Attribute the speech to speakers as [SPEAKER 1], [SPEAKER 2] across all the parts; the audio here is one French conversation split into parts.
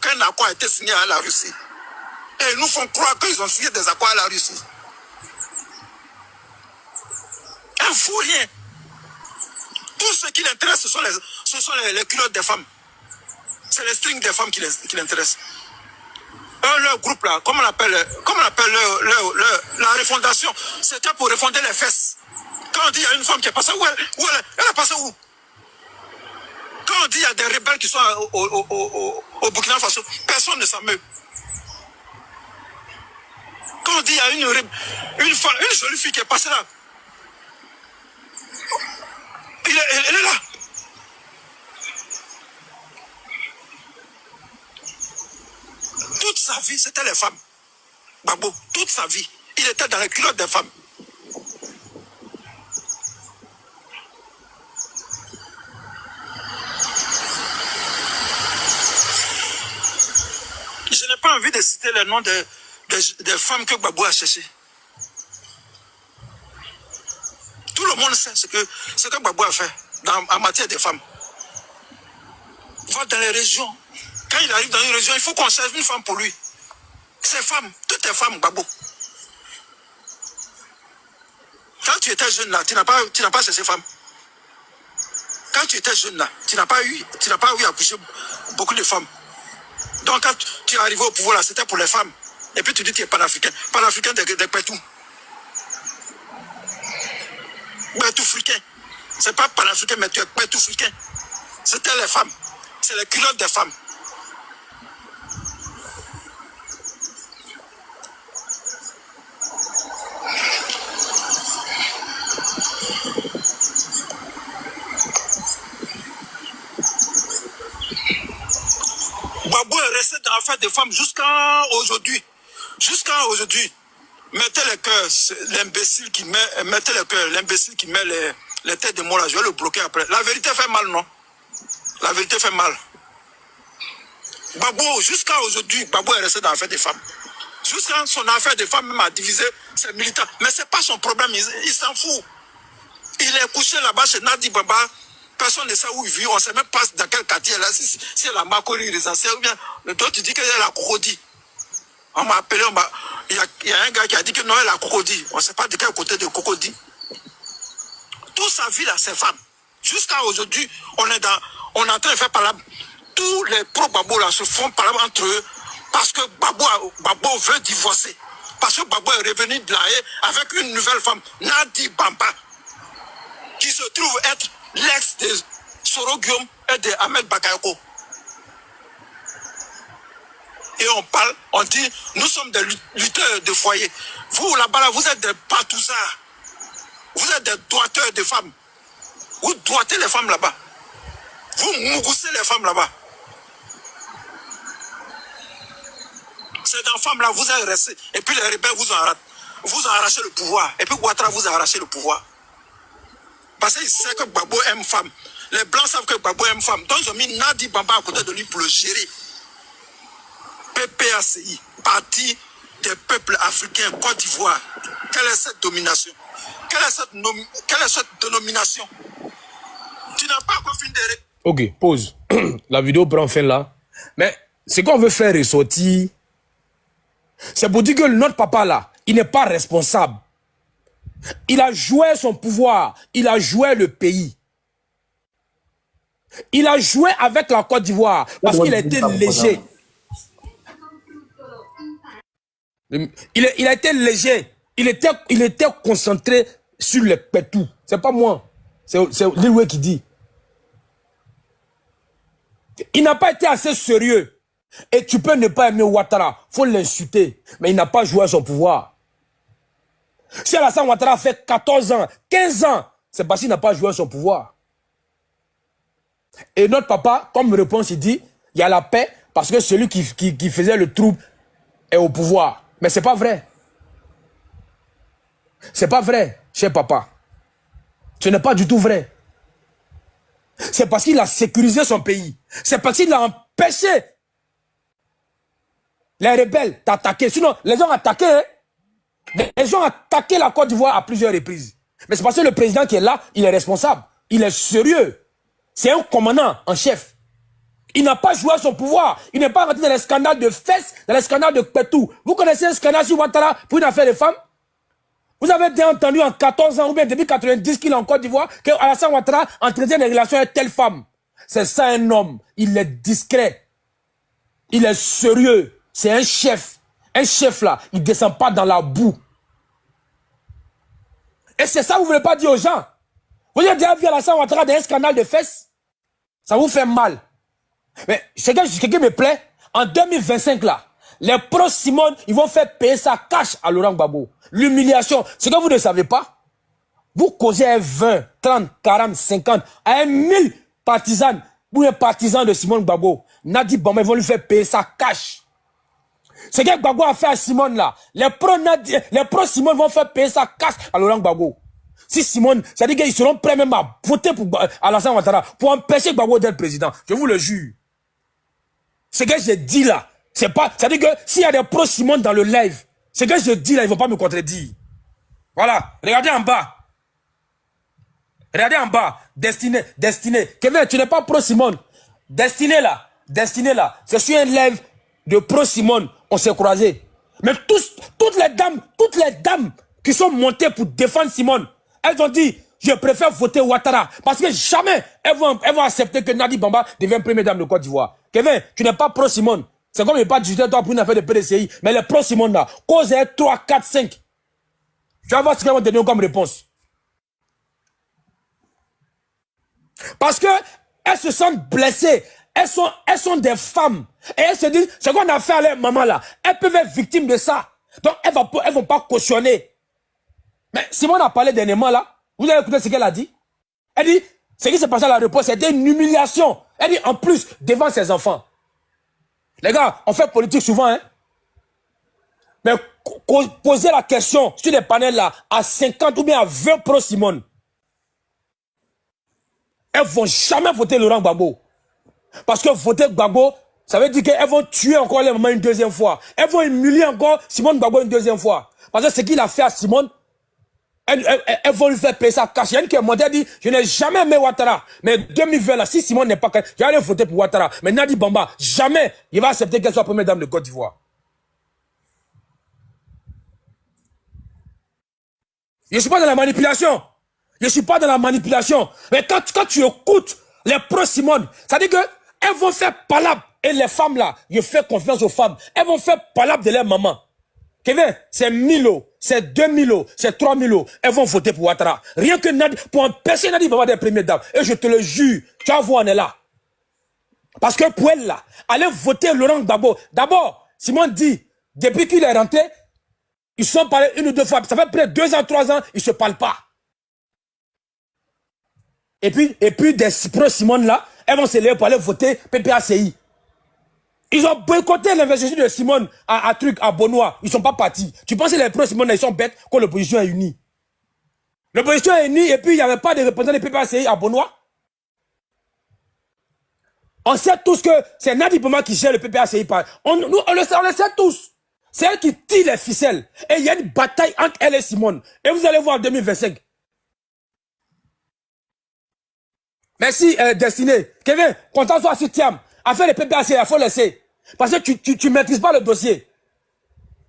[SPEAKER 1] aucun accord a été signé à la Russie. Et ils nous font croire qu'ils ont signé des accords à la Russie. Un fou rien. Tout ce qui l'intéresse, ce sont les culottes des femmes. C'est les strings des femmes qui l'intéressent. Leur groupe là, comment on appelle la refondation, c'était pour refonder les fesses. Quand on dit qu'il y a une femme qui est passée, elle est passée où? Quand on dit qu'il y a des rebelles qui sont au Burkina Faso, personne ne s'en meut. Quand on dit qu'il y a une jolie fille qui est passée là, elle est là. Toute sa vie, c'était les femmes. Gbagbo, toute sa vie, il était dans les culottes des femmes. Je n'ai pas envie de citer les noms des femmes que Gbagbo a cherchées. Tout le monde sait ce que Gbagbo a fait en matière de femmes. Va dans les régions. Quand il arrive dans une région, il faut qu'on cherche une femme pour lui. Ces femmes, toutes les femmes, Gbagbo. Quand tu étais jeune là, tu n'as pas cherché femme. Quand tu étais jeune là, tu n'as pas eu à coucher beaucoup de femmes. Donc quand tu es arrivé au pouvoir là, c'était pour les femmes. Et puis tu dis que tu es panafricain. Panafricain de Pétou. Pétou-fricain. C'est pas panafricain, mais tu es Pétou-fricain. C'était les femmes. C'est les culottes des femmes. Gbagbo est resté dans l'affaire des femmes jusqu'à aujourd'hui. Jusqu'à aujourd'hui. Mettez le cœur, l'imbécile qui met, les têtes de moi là, je vais le bloquer après. La vérité fait mal, non? La vérité fait mal. Gbagbo, jusqu'à aujourd'hui, Gbagbo est resté dans l'affaire des femmes. Jusqu'à son affaire des femmes, même a divisé ses militants. Mais ce n'est pas son problème, il s'en fout. Il est couché là-bas chez Nadi Baba. Personne ne sait où il vit, on ne sait même pas dans quel quartier là, si c'est la Makori résidentielle ou bien toi tu dis qu'elle est la Cocody. On m'a appelé, il y a un gars qui a dit que non, elle est la Cocody. On ne sait pas de quel côté de Cocody. Toute sa vie là, c'est femme. Jusqu'à aujourd'hui, on est en train de faire parler. Tous les pro-Gbagbo là se font parler entre eux parce que Gbagbo veut divorcer. Parce que Gbagbo est revenu de la haie avec une nouvelle femme, Nadi Bamba, qui se trouve être l'ex de Soro Guillaume et de Ahmed Bakayoko. Et on parle, on dit, nous sommes des lutteurs de foyer. Vous là-bas, là, vous êtes des patousards. Vous êtes des doigteurs de femmes. Vous doigtez les femmes là-bas. Vous mougoussez les femmes là-bas. Ces femmes là, vous êtes restés. Et puis les rebelles vous ont arraché le pouvoir. Et puis Ouattara vous a arraché le pouvoir. Parce qu'ils savent que Gbagbo aime femme. Les Blancs savent que Gbagbo aime femme. Donc ils ont mis Nadi Bamba à côté de lui pour le gérer. PPACI, Parti des peuples africains, Côte d'Ivoire. Quelle est cette domination? Quelle est cette dénomination? Tu n'as pas encore fini de...
[SPEAKER 2] Ok, pause. La vidéo prend fin là. Mais ce qu'on veut faire ressortir, c'est pour dire que notre papa là, il n'est pas responsable. Il a joué son pouvoir, il a joué le pays. Il a joué avec la Côte d'Ivoire parce qu'il a été léger. Il a été léger. Il était concentré sur les pétous. C'est pas moi. C'est Lilwe qui dit. Il n'a pas été assez sérieux. Et tu peux ne pas aimer Ouattara. Il faut l'insulter. Mais il n'a pas joué à son pouvoir. Si Alassane Ouattara fait 14 ans, 15 ans, c'est parce qu'il n'a pas joué à son pouvoir. Et notre papa, comme réponse, il dit, il y a la paix parce que celui qui faisait le trouble est au pouvoir. Mais c'est pas vrai. C'est pas vrai, cher papa. Ce n'est pas du tout vrai. C'est parce qu'il a sécurisé son pays. C'est parce qu'il a empêché les rebelles d'attaquer. Sinon, les gens attaquaient. Hein? Les gens ont attaqué la Côte d'Ivoire à plusieurs reprises. Mais c'est parce que le président qui est là, il est responsable. Il est sérieux. C'est un commandant en chef. Il n'a pas joué à son pouvoir. Il n'est pas rentré dans les scandales de fesses, dans les scandales de Petou. Vous connaissez un scandale sur Ouattara pour une affaire de femmes? Vous avez bien entendu en 14 ans ou bien depuis 90 qu'il est en Côte d'Ivoire que Alassane Ouattara entretient des relations avec telle femme. C'est ça un homme. Il est discret. Il est sérieux. C'est un chef. Un chef là, il ne descend pas dans la boue. Et c'est ça que vous ne voulez pas dire aux gens. Vous avez déjà vu Alassane Ouattara dans un scandale de fesses? Ça vous fait mal. Mais ce qui me plaît, en 2025 là, les pro-Simone, ils vont faire payer ça cash à Laurent Gbagbo. L'humiliation. Ce que vous ne savez pas, vous causez à 20, 30, 40, 50, à 1000 partisans, ou un partisan de Simone Gbagbo. Nadi Bamba, ils vont lui faire payer ça cash. Ce que Gbagbo a fait à Simone là, les pro-Simone vont faire payer ça cash à Laurent Gbagbo. Si Simone, c'est-à-dire qu'ils seront prêts même à voter pour Alassane Ouattara, pour empêcher Gbagbo d'être président. Je vous le jure. Ce que j'ai dit là, c'est pas, c'est-à-dire que s'il y a des pro-Simone dans le live, ce que je dis là, ils ne vont pas me contredire. Voilà, regardez en bas. Regardez en bas. Destiné. Kevin, tu n'es pas pro-Simone. Destiné là, c'est sur un live de pro-Simone, on s'est croisés. Mais toutes les dames qui sont montées pour défendre Simone, elles ont dit, je préfère voter Ouattara. Parce que jamais elles vont accepter que Nadi Bamba devienne première dame de Côte d'Ivoire. Kevin, tu n'es pas pro-Simone. C'est comme il n'y a pas de toi pour une affaire de PDCI. Mais les pro-Simone là, cause 3, 4, 5. Tu vas voir ce qu'elles vont te donner comme réponse. Parce que elles se sentent blessées. Elles sont des femmes. Et elles se disent, ce qu'on a fait à leur maman là, elles peuvent être victimes de ça. Donc elles vont pas cautionner. Mais Simone a parlé dernièrement là. Vous avez écouté ce qu'elle a dit? Elle dit, ce qui s'est passé à la réponse, c'était une humiliation. Elle dit, en plus, devant ses enfants. Les gars, on fait politique souvent, hein. Mais posez la question sur les panels là, à 50 ou bien à 20 pro-Simone. Elles vont jamais voter Laurent Gbagbo. Parce que voter Gbagbo, ça veut dire qu'elles vont tuer encore les mamans une deuxième fois. Elles vont humilier encore Simone Gbagbo une deuxième fois. Parce que ce qu'il a fait à Simone, elles vont lui faire payer ça cash. Il y a une qui est montée, dit, je n'ai jamais aimé Ouattara. Mais 2020 là, si Simone n'est pas, j'allais voter pour Ouattara. Mais Nadi Bamba, jamais il va accepter qu'elle soit première dame de Côte d'Ivoire. Je ne suis pas dans la manipulation. Je ne suis pas dans la manipulation. Mais quand tu écoutes les pro-Simone, ça dit que elles vont faire palabre. Et les femmes là, je fais confiance aux femmes. Elles vont faire palabre de leur maman. Kevin, c'est 1000 euros, c'est 2000 euros, c'est 3000 euros. Elles vont voter pour Ouattara. Rien que Nadi, pour empêcher Nadi Bamba d'être première dame. Et je te le jure, tu vas voir, on est là. Parce que pour elle là, aller voter Laurent Gbagbo. D'abord, Simone dit, depuis qu'il est rentré, ils se sont parlé une ou deux fois. Ça fait près de 2 ans, 3 ans, ils ne se parlent pas. Et puis des pro-Simone là, elles vont se lever pour aller voter PPACI. Ils ont boycotté l'investiture de Simone à Benoît. Ils ne sont pas partis. Tu penses que les pro-Simone ils sont bêtes quand l'opposition est unie? L'opposition est unie et puis il n'y avait pas de représentants de PPACI à Benoît. On sait tous que c'est Nadi Bamba qui gère le PPACI. On le sait tous. C'est elle qui tire les ficelles. Et il y a une bataille entre elle et Simone. Et vous allez voir en 2025. Merci, Destiné. Kevin, content-toi sur Thiam. Affaire les PPACI, il faut laisser. Parce que tu ne maîtrises pas le dossier.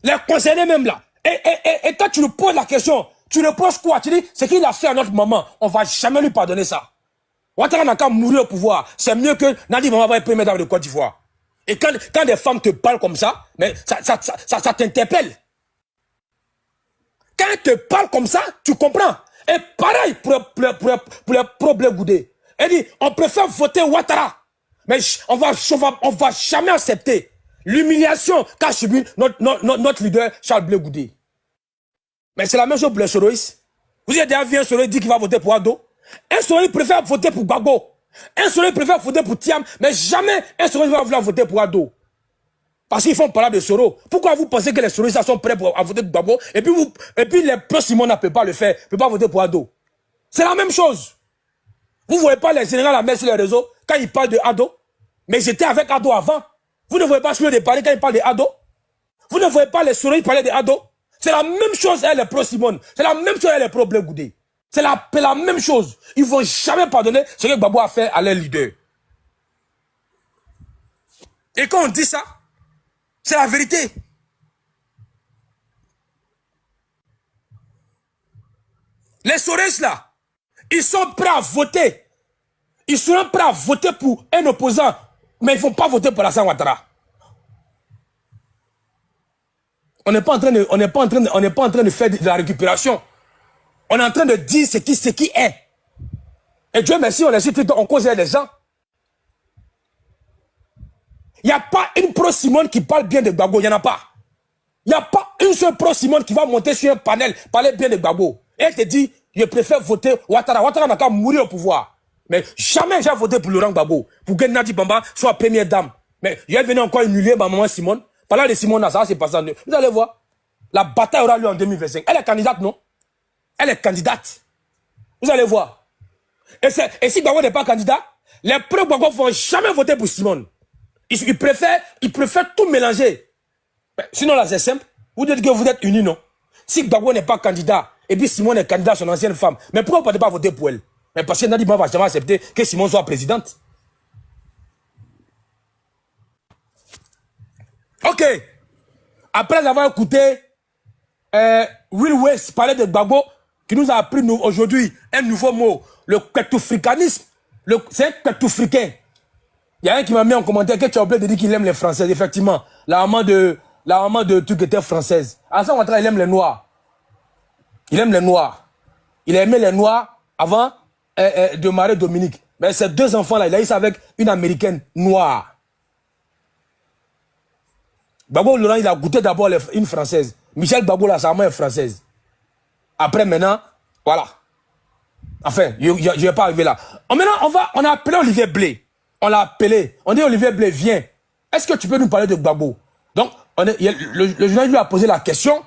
[SPEAKER 2] Les concernés même là. Et quand tu lui poses la question, tu lui poses quoi? Tu dis, ce qu'il a fait à notre maman, on ne va jamais lui pardonner ça. Ouattara n'a qu'à mourir au pouvoir. C'est mieux que Nadi Bamba va être première dame de Côte d'Ivoire. Et quand des femmes te parlent comme ça, mais ça t'interpelle. Quand elles te parlent comme ça, tu comprends. Et pareil pour les problèmes Goudé. Elle dit, on préfère voter Ouattara. Mais on va jamais accepter l'humiliation qu'a subi notre leader Charles Blé Goudé. Mais c'est la même chose pour les Soroïs. Vous avez déjà vu un Soroïs dire qu'il va voter pour Ado. Un Soroïs préfère voter pour Gbagbo. Un Soroïs préfère voter pour Thiam. Mais jamais un Soroïs va vouloir voter pour Ado. Parce qu'ils font parler de Soro. Pourquoi vous pensez que les Soroïs sont prêts à voter pour Gbagbo et puis les pro-Simone ne peuvent pas le faire, ne peuvent pas voter pour Ado. C'est la même chose. Vous ne voyez pas les généraux à mettre sur les réseaux quand ils parlent de Ado. Mais j'étais avec Ado avant. Vous ne voyez pas sur les parler quand ils parlent de Ado. Vous ne voyez pas les Soroïs parler de Ado. C'est la même chose avec les pro-Simone. C'est la même chose avec les pro-Blé Goudé. C'est la même chose. Ils ne vont jamais pardonner ce que Gbagbo a fait à leur leader. Et quand on dit ça, c'est la vérité. Les Soros là, ils sont prêts à voter. Ils seront prêts à voter pour un opposant, mais ils ne vont pas voter pour Alassane Ouattara. On n'est pas en train de faire de la récupération. On est en train de dire ce qui est. Et Dieu merci, on est sur Twitter, on cause des gens. Il n'y a pas une pro-Simone qui parle bien de Gbagbo, il n'y en a pas. Il n'y a pas une seule pro-Simone qui va monter sur un panel, parler bien de Gbagbo. Et elle te dit, je préfère voter Ouattara. Ouattara n'a qu'à mourir au pouvoir. Mais jamais j'ai voté pour Laurent Gbagbo, pour que Nadi Bamba soit première dame. Mais je vais venir encore humilier ma maman Simone. Parlant de Simone, là, ça c'est pas ça. Vous allez voir. La bataille aura lieu en 2025. Elle est candidate, non? Elle est candidate. Vous allez voir. Et si Gbagbo n'est pas candidat, les pro-Gbagbo ne vont jamais voter pour Simone. Ils préfèrent tout mélanger. Mais sinon, là, c'est simple. Vous dites que vous êtes unis, non? Si Gbagbo n'est pas candidat, et puis Simone est candidat, son ancienne femme, mais pourquoi vous ne pouvez pas voter pour elle? Mais parce que Nadi Bamba va jamais accepter que Simone soit présidente. Ok. Après avoir écouté Will West parler de Gbagbo, qui nous a appris aujourd'hui un nouveau mot, le ketoufricanisme. C'est un ketoufricain. Il y a un qui m'a mis en commentaire que tu as oublié de dire qu'il aime les Françaises. Effectivement, la maman de truc était française. Alassane Ouattara, il aime les Noirs. Il aime les Noirs. Il a aimé les Noirs avant de marier Dominique. Mais ces deux enfants-là, il a eu ça avec une Américaine noire. Gbagbo Laurent, il a goûté d'abord une Française. Michel Gbagbo, là, sa maman est française. Après, maintenant, voilà. Enfin, je ne vais pas arriver là. Maintenant, on a appelé Olivier Blé. On l'a appelé. On dit Olivier Blé, viens. Est-ce que tu peux nous parler de Gbagbo? Donc, le journaliste lui a posé la question.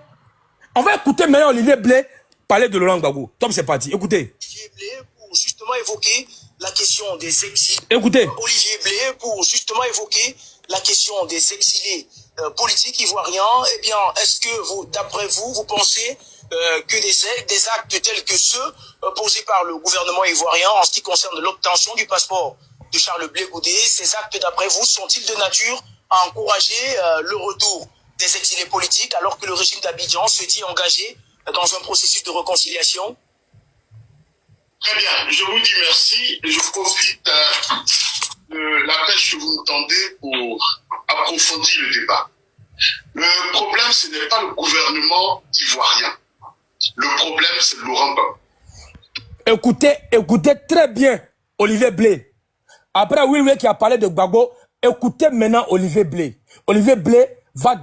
[SPEAKER 2] On va écouter maintenant Olivier Blé parler de Laurent Gbagbo. Tom, c'est parti. Écoutez.
[SPEAKER 3] Olivier Blé pour justement évoquer la question des exilés.
[SPEAKER 2] Écoutez.
[SPEAKER 3] Olivier Blé pour justement évoquer la question des exilés politiques ivoiriens. Eh bien, est-ce que d'après vous, vous pensez que des actes tels que ceux posés par le gouvernement ivoirien en ce qui concerne l'obtention du passeport de Charles Blé Goudé, ces actes d'après vous sont-ils de nature à encourager le retour des exilés politiques alors que le régime d'Abidjan se dit engagé dans un processus de réconciliation?
[SPEAKER 4] Très bien, je vous dis merci et je profite de la pêche que vous me tendez pour approfondir le débat. Le problème, ce n'est pas le gouvernement ivoirien. Le problème, c'est Laurent Gbagbo.
[SPEAKER 2] Écoutez très bien Olivier Blé. Après Will qui a parlé de Gbagbo, écoutez maintenant Olivier Blé. Olivier Blé va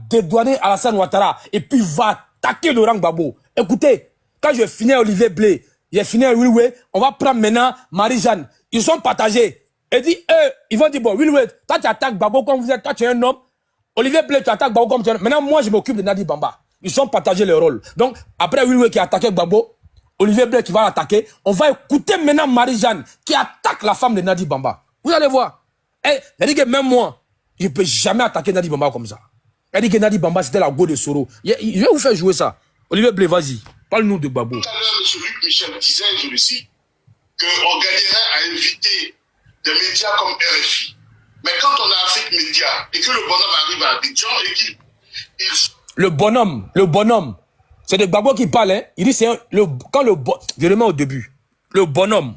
[SPEAKER 2] dédouaner Alassane Ouattara et puis va attaquer Laurent Gbagbo. Écoutez, quand je finis Olivier Blé, j'ai fini Will, on va prendre maintenant Marie-Jeanne. Ils sont partagés. Et dit, ils vont dire, bon, Will, toi tu attaques Gbagbo comme vous êtes, toi tu es un homme. Olivier Blé, tu attaques Gbagbo comme tu es un homme. Maintenant, moi, je m'occupe de Nadi Bamba. Ils sont partagés le rôle. Donc, après Will qui a attaqué Gbagbo, Olivier Blé qui va l'attaquer, on va écouter maintenant Marie-Jeanne qui attaque la femme de Nadi Bamba. Vous allez voir. Elle dit que même moi, je ne peux jamais attaquer Nadi Bamba comme ça. Elle dit que Nadi Bamba, c'était la go de Soro. Je vais vous faire jouer ça. Olivier Blé, vas-y. Parle-nous de Gbagbo.
[SPEAKER 4] Tout à l'heure, M. Luc Michel disait, je le cite, qu'on gagnerait à inviter des médias comme RFI. Mais quand on a Afrique Média et que le bonhomme arrive à Abidjan et qu'il...
[SPEAKER 2] Le bonhomme. C'est de Gbagbo qui parle, hein. Il dit c'est je le mets au début. Le bonhomme.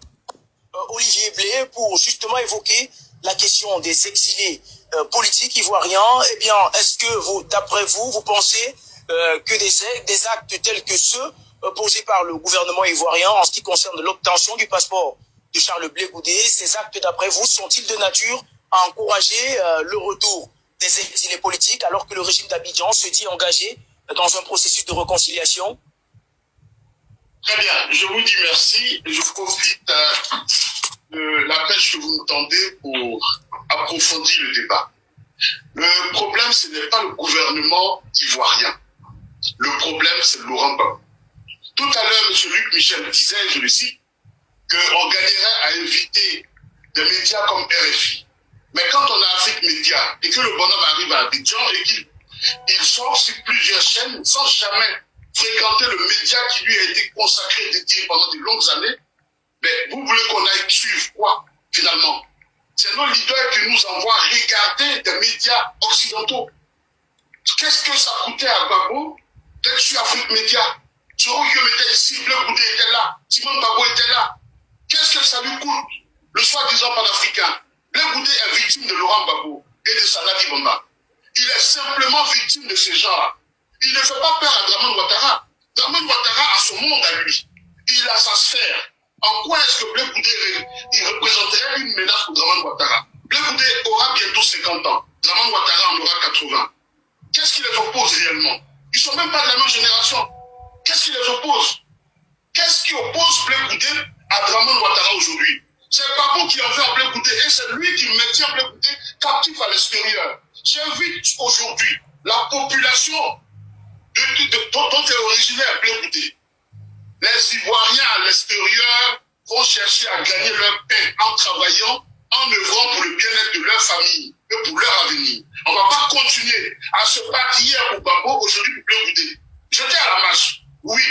[SPEAKER 3] Olivier Blé pour justement évoquer la question des exilés politiques ivoiriens. Eh bien, est-ce que d'après vous, vous pensez que des actes tels que ceux posés par le gouvernement ivoirien en ce qui concerne l'obtention du passeport de Charles Blé Goudé, ces actes d'après vous sont-ils de nature à encourager le retour des exilés politiques alors que le régime d'Abidjan se dit engagé dans un processus de réconciliation?
[SPEAKER 4] Très bien, je vous dis merci et je profite de la pêche que vous me tendez pour approfondir le débat. Le problème, ce n'est pas le gouvernement ivoirien. Le problème, c'est Laurent Gbagbo. Tout à l'heure, M. Luc Michel disait, je le cite, qu'on gagnerait à inviter des médias comme RFI. Mais quand on a Afrique Média et que le bonhomme arrive à Abidjan et qu'il sort sur plusieurs chaînes sans jamais fréquenter le média qui lui a été consacré, dédié pendant de longues années, mais vous voulez qu'on aille suivre quoi, finalement? C'est nos leaders qui nous envoient regarder des médias occidentaux. Qu'est-ce que ça coûtait à Gbagbo d'être sur Afrique Média? Soro Guillaume était ici, Bleu Goudé était là, Simone Gbagbo était là. Qu'est-ce que ça lui coûte, le soi-disant panafricain? Bleu Goudé est victime de Laurent Gbagbo et de Nadi Bamba. Il est simplement victime de ces gens-là. Il ne fait pas peur à Dramane Ouattara. Dramane Ouattara a son monde à lui. Il a sa sphère. En quoi est-ce que Bleu Goudé il représenterait une menace pour Dramane Ouattara? Bleu Goudé aura bientôt 50 ans. Dramane Ouattara en aura 80. Qu'est-ce qui les oppose réellement? Ils ne sont même pas de la même génération. Qu'est-ce qui les oppose? Qu'est-ce qui oppose Bleu Goudé à Dramane Ouattara aujourd'hui? C'est Gbagbo qui en veut à Bleu Goudé et c'est lui qui maintient Bleu Goudé captif à l'extérieur. J'invite aujourd'hui la population dont est originaire Bleu Goudé. Les Ivoiriens à l'extérieur vont chercher à gagner leur pain en travaillant, en œuvrant pour le bien-être de leur famille et pour leur avenir. On ne va pas continuer à se battre hier pour Gbagbo, aujourd'hui pour Bleu Goudé. J'étais à la marche, oui,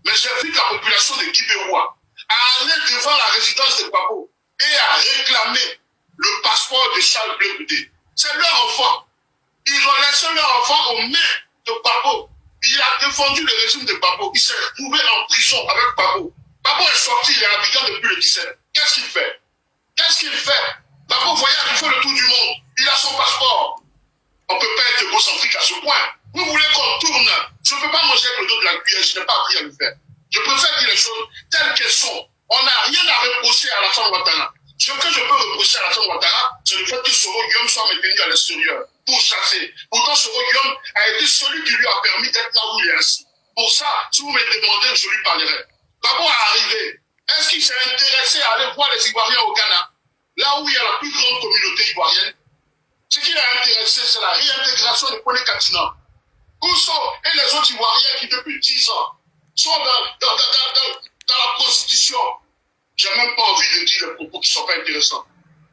[SPEAKER 4] mais j'invite la population de Guibérois à aller devant la résidence de Gbagbo et à réclamer le passeport de Charles Bleu Goudé. C'est leur enfant. Ils ont laissé leur enfant aux mains de Gbagbo. Il a défendu le régime de Gbagbo. Il s'est retrouvé en prison avec Gbagbo. Gbagbo est sorti, il est à Abidjan depuis le 17. Qu'est-ce qu'il fait? Qu'est-ce qu'il fait? Gbagbo voyage, il fait le tour du monde. Il a son passeport. On ne peut pas être égocentrique à ce point. Vous voulez qu'on tourne? Je ne peux pas manger avec le dos de la cuillère, je n'ai pas appris à le faire. Je préfère dire les choses telles qu'elles sont. On n'a rien à reprocher à Alassane Ouattara. Ce que je peux reprocher à Alassane Ouattara, c'est le fait que Soro Guillaume soit maintenu à l'extérieur pour chasser. Pourtant, Soro Guillaume a été celui qui lui a permis d'être là où il est assis. Pour ça, si vous me demandez, je lui parlerai. Gbagbo est arrivé. Est-ce qu'il s'est intéressé à aller voir les Ivoiriens au Ghana, là où il y a la plus grande communauté ivoirienne? Ce qui l'a intéressé, c'est la réintégration de Kone Katina. Où sont et les autres Ivoiriens qui, depuis 10 ans, sont dans la prostitution? J'ai même pas envie de dire les propos qui ne sont pas intéressants.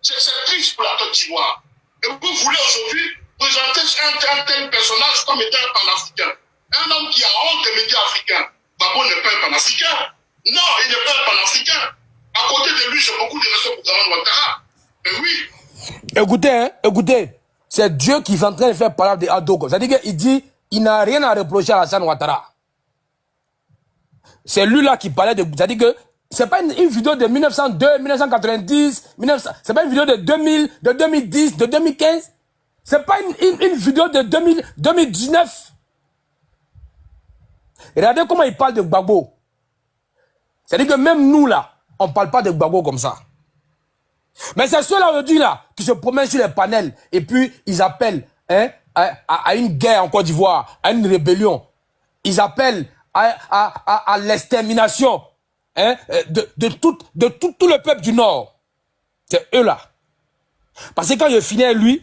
[SPEAKER 4] C'est triste pour la Côte d'Ivoire. Et vous voulez aujourd'hui présenter un tel personnage comme étant un panafricain. Un homme qui a honte des médias africains. Gbagbo n'est pas un panafricain. Non, il n'est pas un panafricain. À côté de lui, j'ai beaucoup de respect pour Dramane Ouattara. Mais oui.
[SPEAKER 2] Écoutez, hein, écoutez. C'est Dieu qui est en train de faire parler de Adogo. C'est-à-dire qu'il dit, il n'a rien à reprocher à Alassane Ouattara. C'est lui là qui parlait de... C'est-à-dire que c'est pas une vidéo de 1902, 1990, c'est pas une vidéo de 2000, de 2010, de 2015. C'est pas une vidéo de 2019. Regardez comment il parle de Gbagbo. C'est-à-dire que même nous là, on ne parle pas de Gbagbo comme ça. Mais c'est ceux-là aujourd'hui là, qui se promènent sur les panels et puis ils appellent hein, à une guerre en Côte d'Ivoire, à une rébellion. Ils appellent à l'extermination hein, de tout le peuple du Nord. C'est eux là. Parce que quand je finis avec lui,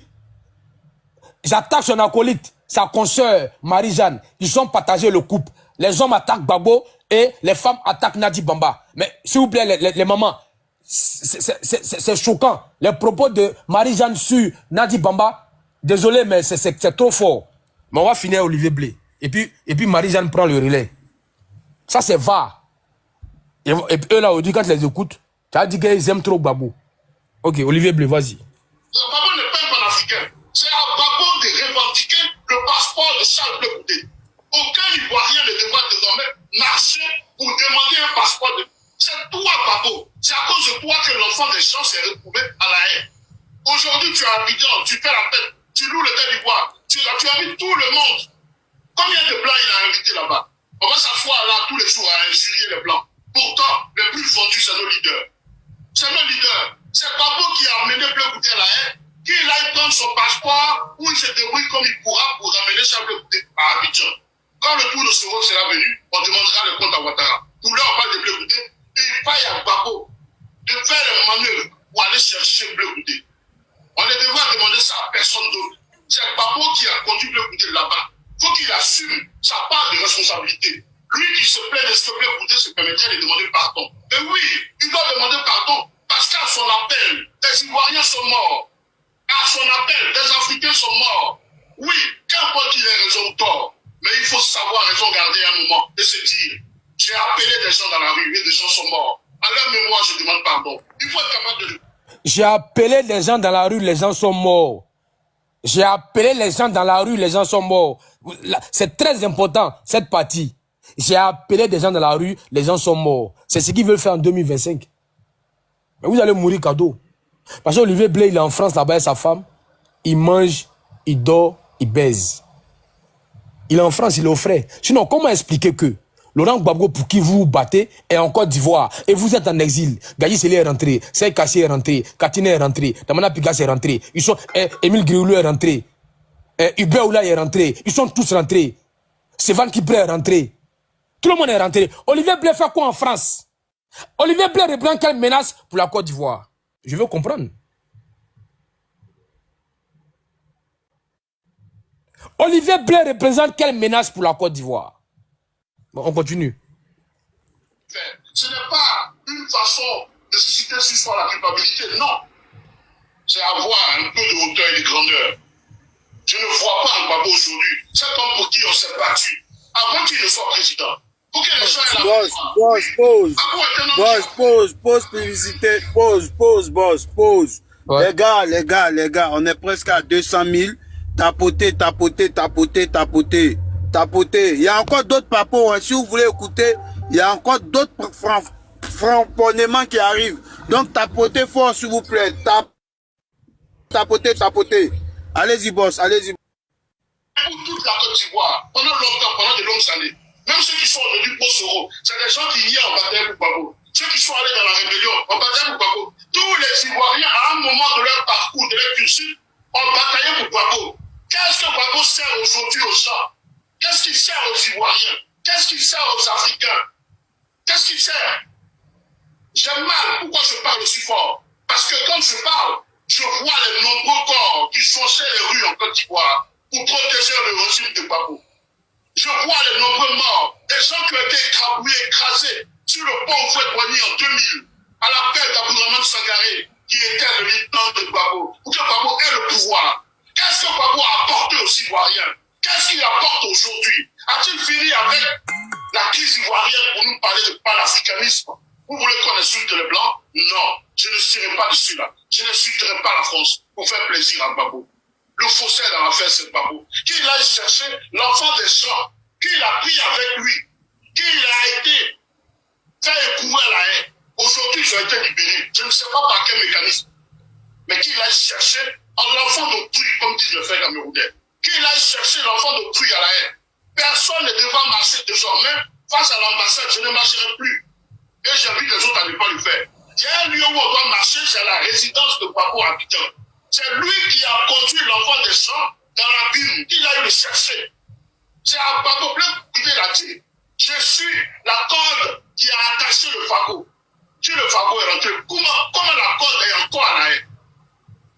[SPEAKER 2] j'attaque son acolyte, sa consoeur Marie-Jeanne. Ils ont partagé le couple. Les hommes attaquent Gbagbo et les femmes attaquent Nadi Bamba. Mais s'il vous plaît, les mamans, c'est choquant. Les propos de Marie-Jeanne sur Nadi Bamba, désolé, mais c'est trop fort. Mais on va finir Olivier Blé. Et puis Marie-Jeanne prend le relais. Ça, c'est va. Et eux, là, aujourd'hui, quand tu les écoutes, tu as dit qu'ils aiment trop Gbagbo. Ok, Olivier Blé, vas-y.
[SPEAKER 4] Gbagbo n'est pas un panafricain. C'est à Gbagbo de revendiquer le passeport de Charles Bleu Goudé. Aucun Ivoirien ne devra désormais marcher pour demander un passeport. C'est toi, Gbagbo. C'est à cause de toi que l'enfant des gens s'est retrouvé à la haine. Aujourd'hui, tu es à Abidjan, tu fais la fête, tu loues le Côte d'Ivoire, tu invites tout le monde. Combien de blancs il a invité là-bas? On va s'asseoir là tous les jours à injurier les blancs. Pourtant, les plus vendus, c'est nos leaders. C'est nos leaders. C'est Gbagbo qui a emmené Bleu Goudé à la haine, qu'il aille prendre son passeport, où il se débrouille comme il pourra pour ramener Charles Bleu Goudé à Abidjan. Quand le tour de Soro sera venu, on demandera le compte à Ouattara. Pour là, on parle de Bleu Goudé, et il faille à Gbagbo de faire les manœuvres pour aller chercher Bleu Goudé. On ne devra demander ça à personne d'autre. C'est Gbagbo qui a conduit Bleu Goudé là-bas. Il faut qu'il assume sa part de responsabilité. Lui qui se plaît de ce que Bleu Goudé se permettrait de demander pardon. Et oui, il doit demander pardon parce qu'à son appel, des Ivoiriens sont morts. À son appel, des Africains sont morts. Oui, qu'importe qu'il ait raison ou tort, mais il faut savoir raison garder un moment et se dire, j'ai appelé des gens dans la rue et des gens sont morts. À leur mémoire, je demande pardon. Il faut être capable de...
[SPEAKER 2] J'ai appelé les gens dans la rue, les gens sont morts. J'ai appelé les gens dans la rue, les gens sont morts. C'est très important, cette partie. J'ai appelé des gens dans la rue, les gens sont morts. C'est ce qu'ils veulent faire en 2025. Mais vous allez mourir cadeau. Parce qu'Olivier Blé, il est en France, là-bas, avec sa femme. Il mange, il dort, il baise. Il est en France, il est au frais. Sinon, comment expliquer que Laurent Gbagbo, pour qui vous vous battez, est en Côte d'Ivoire et vous êtes en exil? Gaï Sélé est rentré, Sey Kassi est rentré, Katine est rentré, Damana Pigas est rentré, ils sont, Émile Gréoulou est rentré, Hubert Oula est rentré, ils sont tous rentrés. Sévan Kipré est rentré. Tout le monde est rentré. Olivier Blé fait quoi en France? Olivier Blé représente quelle menace pour la Côte d'Ivoire? Je veux comprendre. Olivier Blé représente quelle menace pour la Côte d'Ivoire? Bon, on continue.
[SPEAKER 4] Ce n'est pas une façon de susciter sur soi la culpabilité, non. C'est avoir un peu de hauteur et de grandeur. Je ne vois pas Gbagbo aujourd'hui. C'est comme pour qui on s'est battu avant qu'il ne soit président. Pour que les gens aient la
[SPEAKER 5] Pause, publicité, pause.
[SPEAKER 2] Ouais.
[SPEAKER 5] Les gars, on est presque à 200 000. Tapotez. Il y a encore d'autres papos, hein. Si vous voulez écouter, il y a encore d'autres framponnements qui arrivent. Donc tapotez fort, s'il vous plaît. Tapotez. Allez-y, boss, allez-y.
[SPEAKER 4] Pour toute la Côte d'Ivoire, pendant longtemps, pendant de longues années, même ceux qui sont aujourd'hui post-euro, c'est des gens qui hier ont battu pour Gbagbo. Ceux qui sont allés dans la rébellion ont battu pour Gbagbo. Tous les Ivoiriens, à un moment de leur parcours, de leur cursus, ont bataillé pour Gbagbo. Qu'est-ce que Gbagbo sert aujourd'hui aux gens? Qu'est-ce qu'il sert aux Ivoiriens? Qu'est-ce qu'il sert aux Africains? Qu'est-ce qu'il sert? J'ai mal. Pourquoi je parle aussi fort? Parce que quand je parle, je vois les nombreux corps qui jonchaient les rues en Côte d'Ivoire pour protéger le régime de Gbagbo. Je vois les nombreux morts, des gens qui ont été écrasés sur le pont Fouet-Boigny en 2000, à l'appel d'Abdourahmane Sangaré, qui était le lieutenant de Gbagbo, pour que Gbagbo ait le pouvoir. Qu'est-ce que Gbagbo a apporté aux Ivoiriens? Qu'est-ce qu'il apporte aujourd'hui? A-t-il fini avec la crise ivoirienne pour nous parler de panafricanisme? Vous voulez qu'on insulte les Blancs? Non, je ne serai pas dessus là. Je n'insulterai pas la France pour faire plaisir à Gbagbo. Le faussaire dans l'affaire, c'est Gbagbo. Qu'il aille chercher l'enfant des gens, qu'il a pris avec lui, qu'il a été fait écouer à la haie. Aujourd'hui, ils ont été libérés. Je ne sais pas par quel mécanisme. Mais qu'il aille chercher l'enfant d'autrui, comme dit le frère Camerounais. Qu'il aille chercher l'enfant d'autrui à la haie. Personne ne devra marcher désormais face à l'ambassade. Je ne marcherai plus. Et j'invite les autres à ne pas le faire. Il y a un lieu où on doit marcher, c'est la résidence de Gbagbo à Abidjan. C'est lui qui a conduit l'enfant des gens dans l'abîme. Il a eu le chercher. C'est à Gbagbo, il l'a dit. Je suis la corde qui a attaché le fagot. Si le fagot est rentré, comment la corde est encore à la haie?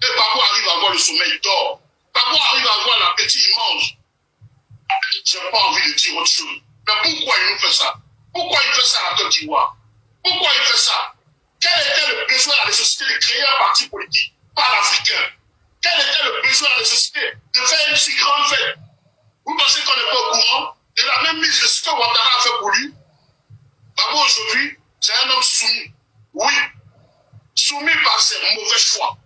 [SPEAKER 4] Et Gbagbo arrive à voir le sommeil, il dort. Gbagbo arrive à voir l'appétit, il mange. Je n'ai pas envie de dire autre chose. Mais pourquoi il nous fait ça? Pourquoi il fait ça à la Côte d'Ivoire? Pourquoi il fait ça? Quel était le besoin, la nécessité de créer un parti politique panafricain? Quel était le besoin, la nécessité de faire une si grande fête? Vous pensez qu'on n'est pas au courant de la même mise de ce que Ouattara a fait pour lui? Gbagbo aujourd'hui, c'est un homme soumis. Oui, soumis par ses mauvais choix.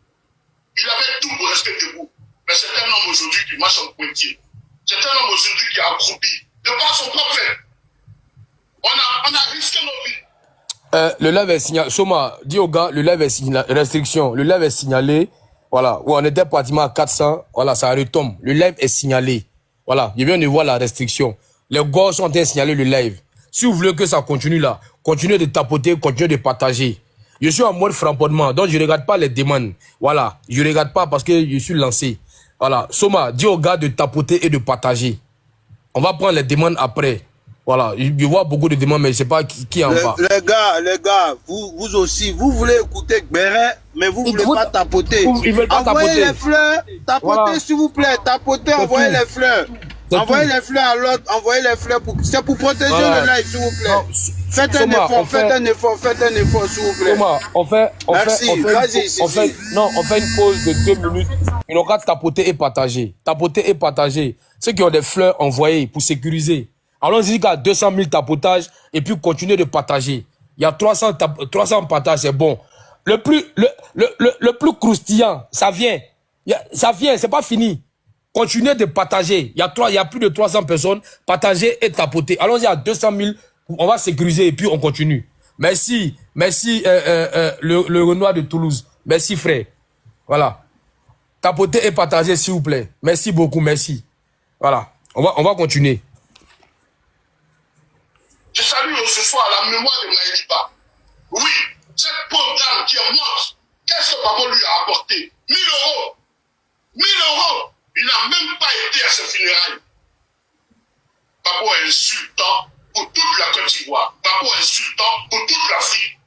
[SPEAKER 4] Il avait tout pour rester debout. Mais c'est un homme aujourd'hui qui marche en pointillé. C'est un homme aujourd'hui qui a accroupi de par son propre fait. On a risqué nos vies.
[SPEAKER 2] Le live est signalé. Soma, dis au gars, le live est signalé. Restriction. Le live est signalé. Voilà. Où on était pratiquement à 400. Voilà, ça retombe. Le live est signalé. Voilà. Je viens de voir la restriction. Les gars sont en train de signaler le live. Si vous voulez que ça continue là, continuez de tapoter, continuez de partager. Je suis en mode framponnement, donc je ne regarde pas les demandes. Voilà. Je ne regarde pas parce que je suis lancé. Voilà. Soma, dis aux gars de tapoter et de partager. On va prendre les demandes après. Voilà. Je vois beaucoup de demandes, mais je ne sais pas qui en va.
[SPEAKER 5] Les gars, vous aussi, vous voulez écouter Gberet, mais vous ne voulez pas tapoter.
[SPEAKER 2] Ils veulent pas
[SPEAKER 5] envoyez
[SPEAKER 2] tapoter.
[SPEAKER 5] Les fleurs, tapotez
[SPEAKER 2] voilà.
[SPEAKER 5] S'il vous plaît, tapotez, envoyez les fleurs. Envoyez les fleurs à l'autre, envoyez les fleurs pour... C'est pour protéger le live, s'il vous plaît. Non, faites un effort, faites un effort, s'il vous plaît.
[SPEAKER 2] Thomas, on fait une pause de 2 minutes. Ils n'ont qu'à tapoter et partager. Tapoter et partager. Ceux qui ont des fleurs, envoyées pour sécuriser. Allons-y qu'à 200 000 tapotages et puis continuer de partager. Il y a 300 partages, c'est bon. le plus croustillant, ça vient. Ça vient, c'est pas fini. Continuez de partager. Il y a plus de 300 personnes. Partagez et tapotez. Allons-y à 200 000. On va sécuriser et puis on continue. Merci. Merci, le Renoir de Toulouse. Merci, frère. Voilà. Tapotez et partagez, s'il vous plaît. Merci beaucoup, merci. Voilà. On va continuer.
[SPEAKER 4] Je salue ce soir la mémoire de Maïliba. Oui, cette pauvre dame qui est morte, qu'est-ce que papa lui a apporté? 1000 euros. 1000 euros. Il n'a même pas été à ses funérailles. Papa est insultant pour toute la Côte d'Ivoire. Papa est insultant pour toute l'Afrique.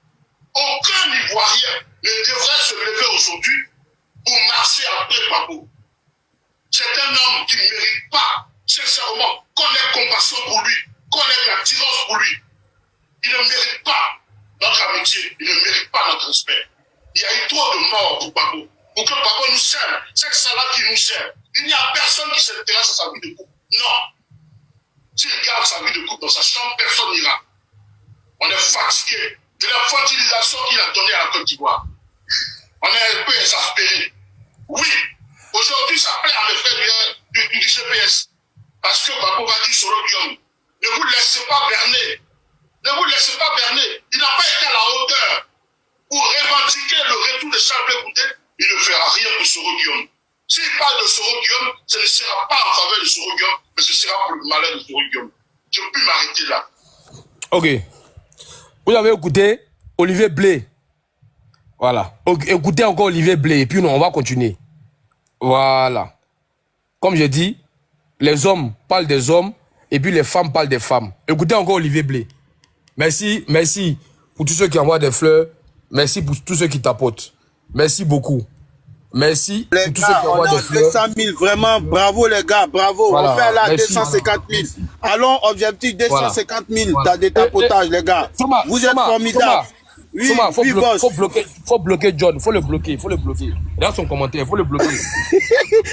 [SPEAKER 4] Aucun Ivoirien ne devrait se lever aujourd'hui pour marcher après Papa. C'est un homme qui ne mérite pas, sincèrement, qu'on ait compassion pour lui, qu'on ait de l'attirance pour lui. Il ne mérite pas notre amitié, il ne mérite pas notre respect. Il y a eu trop de morts pour Papa. Pour que Papa nous serve, c'est cela qui nous sert. Il n'y a personne qui s'intéresse à sa vie de couple. Non. S'il garde sa vie de couple dans sa chambre, personne n'ira. On est fatigué de la fertilisation qu'il a donnée à la Côte d'Ivoire. On est un peu exaspéré. Oui, aujourd'hui, ça plaît à mes frères du GPS. Parce que Papa va dire sur le Guillaume, ne vous laissez pas berner. Ne vous laissez pas berner. Il n'a pas été à la hauteur pour revendiquer le retour de Charles Blé Goudé. Il ne fera rien pour Soro Guillaume. S'il parle de Soro Guillaume, ce ne sera pas en faveur de Soro Guillaume, mais ce sera pour le malheur de Soro Guillaume. Je peux m'arrêter là.
[SPEAKER 2] Ok. Vous avez écouté Olivier Blé. Voilà. Écoutez encore Olivier Blé, et puis nous, on va continuer. Voilà. Comme je dis, les hommes parlent des hommes, et puis les femmes parlent des femmes. Écoutez encore Olivier Blé. Merci, merci pour tous ceux qui envoient des fleurs. Merci pour tous ceux qui tapotent. Merci beaucoup. Merci
[SPEAKER 5] les
[SPEAKER 2] pour tous
[SPEAKER 5] gars,
[SPEAKER 2] ceux qui envoient
[SPEAKER 5] on
[SPEAKER 2] des
[SPEAKER 5] a
[SPEAKER 2] fleurs.
[SPEAKER 5] 200 000, vraiment, bravo les gars, bravo.
[SPEAKER 2] Voilà,
[SPEAKER 5] On fait là
[SPEAKER 2] merci.
[SPEAKER 5] 250 000. Allons, objectif 250 000
[SPEAKER 2] Voilà.
[SPEAKER 5] dans des tapotages, les gars.
[SPEAKER 2] Soma,
[SPEAKER 5] Vous êtes
[SPEAKER 2] Soma,
[SPEAKER 5] formidables. Oui,
[SPEAKER 2] Soma,
[SPEAKER 5] oui, boss.
[SPEAKER 2] faut bloquer John, faut le bloquer. Regarde son commentaire, faut le bloquer.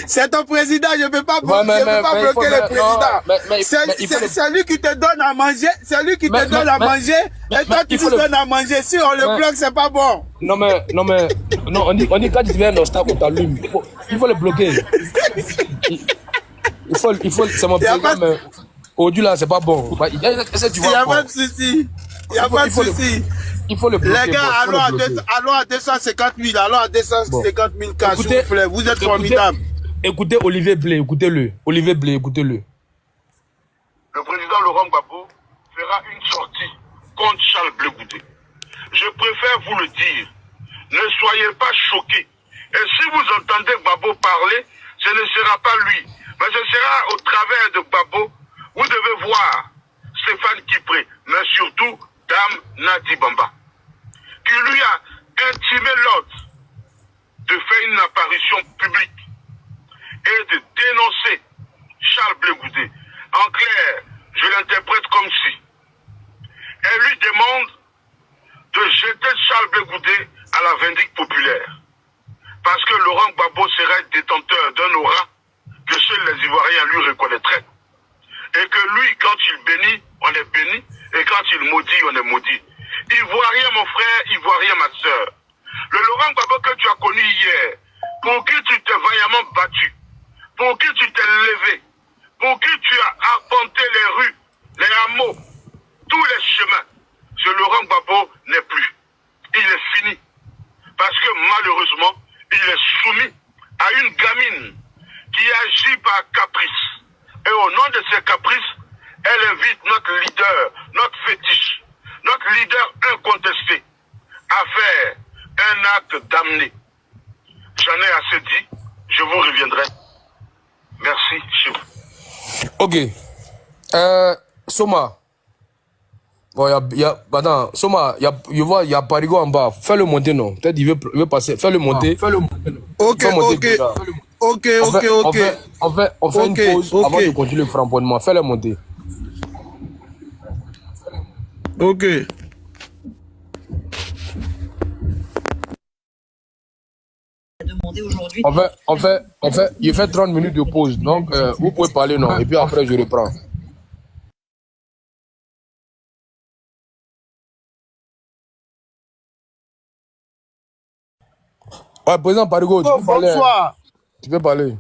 [SPEAKER 5] C'est ton président, je ne peux pas,
[SPEAKER 2] Ouais, mais
[SPEAKER 5] bloquer le président.
[SPEAKER 2] il faut
[SPEAKER 5] C'est lui qui te donne à manger, c'est lui qui te donne à manger, et toi tu nous donnes à manger. Si on le bloque, c'est pas bon.
[SPEAKER 2] Non, on dit quand tu viens dans Star, on t'allume. Il faut le bloquer. Il faut, c'est mon président, mais aujourd'hui là, c'est pas bon.
[SPEAKER 5] Il n'y a pas de souci. Il n'y a pas de souci.
[SPEAKER 2] Il faut le bloquer.
[SPEAKER 5] Les gars, allons à 250 000, allons à 250 000 cas, s'il vous plaît. Vous êtes formidables.
[SPEAKER 2] Écoutez Olivier Blé, écoutez-le. Olivier Blé, écoutez-le.
[SPEAKER 4] Le président Laurent Gbagbo fera une sortie contre Charles Blé Goudé. Je préfère vous le dire. Ne soyez pas choqués. Et si vous entendez Gbagbo parler, ce ne sera pas lui. Mais ce sera au travers de Gbagbo. Vous devez voir Stéphane Kipré, mais surtout Dame Nadi Bamba, qui lui a intimé l'ordre de faire une apparition publique et de dénoncer Charles Blé Goudé. En clair, je l'interprète comme si elle lui demande de jeter Charles Blé Goudé à la vindicte populaire. Parce que Laurent Gbagbo serait détenteur d'un aura que seuls les Ivoiriens lui reconnaîtraient. Et que lui, quand il bénit, on est béni. Et quand il maudit, on est maudit. Ivoirien, mon frère, Ivoirien, ma soeur. Le Laurent Gbagbo que tu as connu hier, pour qui tu t'es vaillamment battu, pour qui tu t'es levé, pour qui tu as arpenté les rues, les hameaux, tous les chemins, ce Laurent Gbagbo n'est plus. Il est fini. Parce que malheureusement, il est soumis à une gamine qui agit par caprice. Et au nom de ces caprices, elle invite notre leader, notre fétiche, notre leader incontesté, à faire un acte d'amener. J'en ai assez dit, je vous reviendrai. Merci, chez vous.
[SPEAKER 2] Ok. Soma. Bon, Soma, je vois, il y a Parigo en bas. Fais-le monter, non. Peut-être il veut passer. Fais-le monter.
[SPEAKER 5] Ok.
[SPEAKER 2] On fait une pause avant de continuer le framponnement. Fais-le monter.
[SPEAKER 5] Ok.
[SPEAKER 2] Il fait 30 minutes de pause. Donc, vous pouvez parler, non. Et puis après, je reprends. Ouais, président Parigo, tu
[SPEAKER 5] Oh,
[SPEAKER 2] peux parler.
[SPEAKER 5] bonsoir.
[SPEAKER 2] Tu peux parler.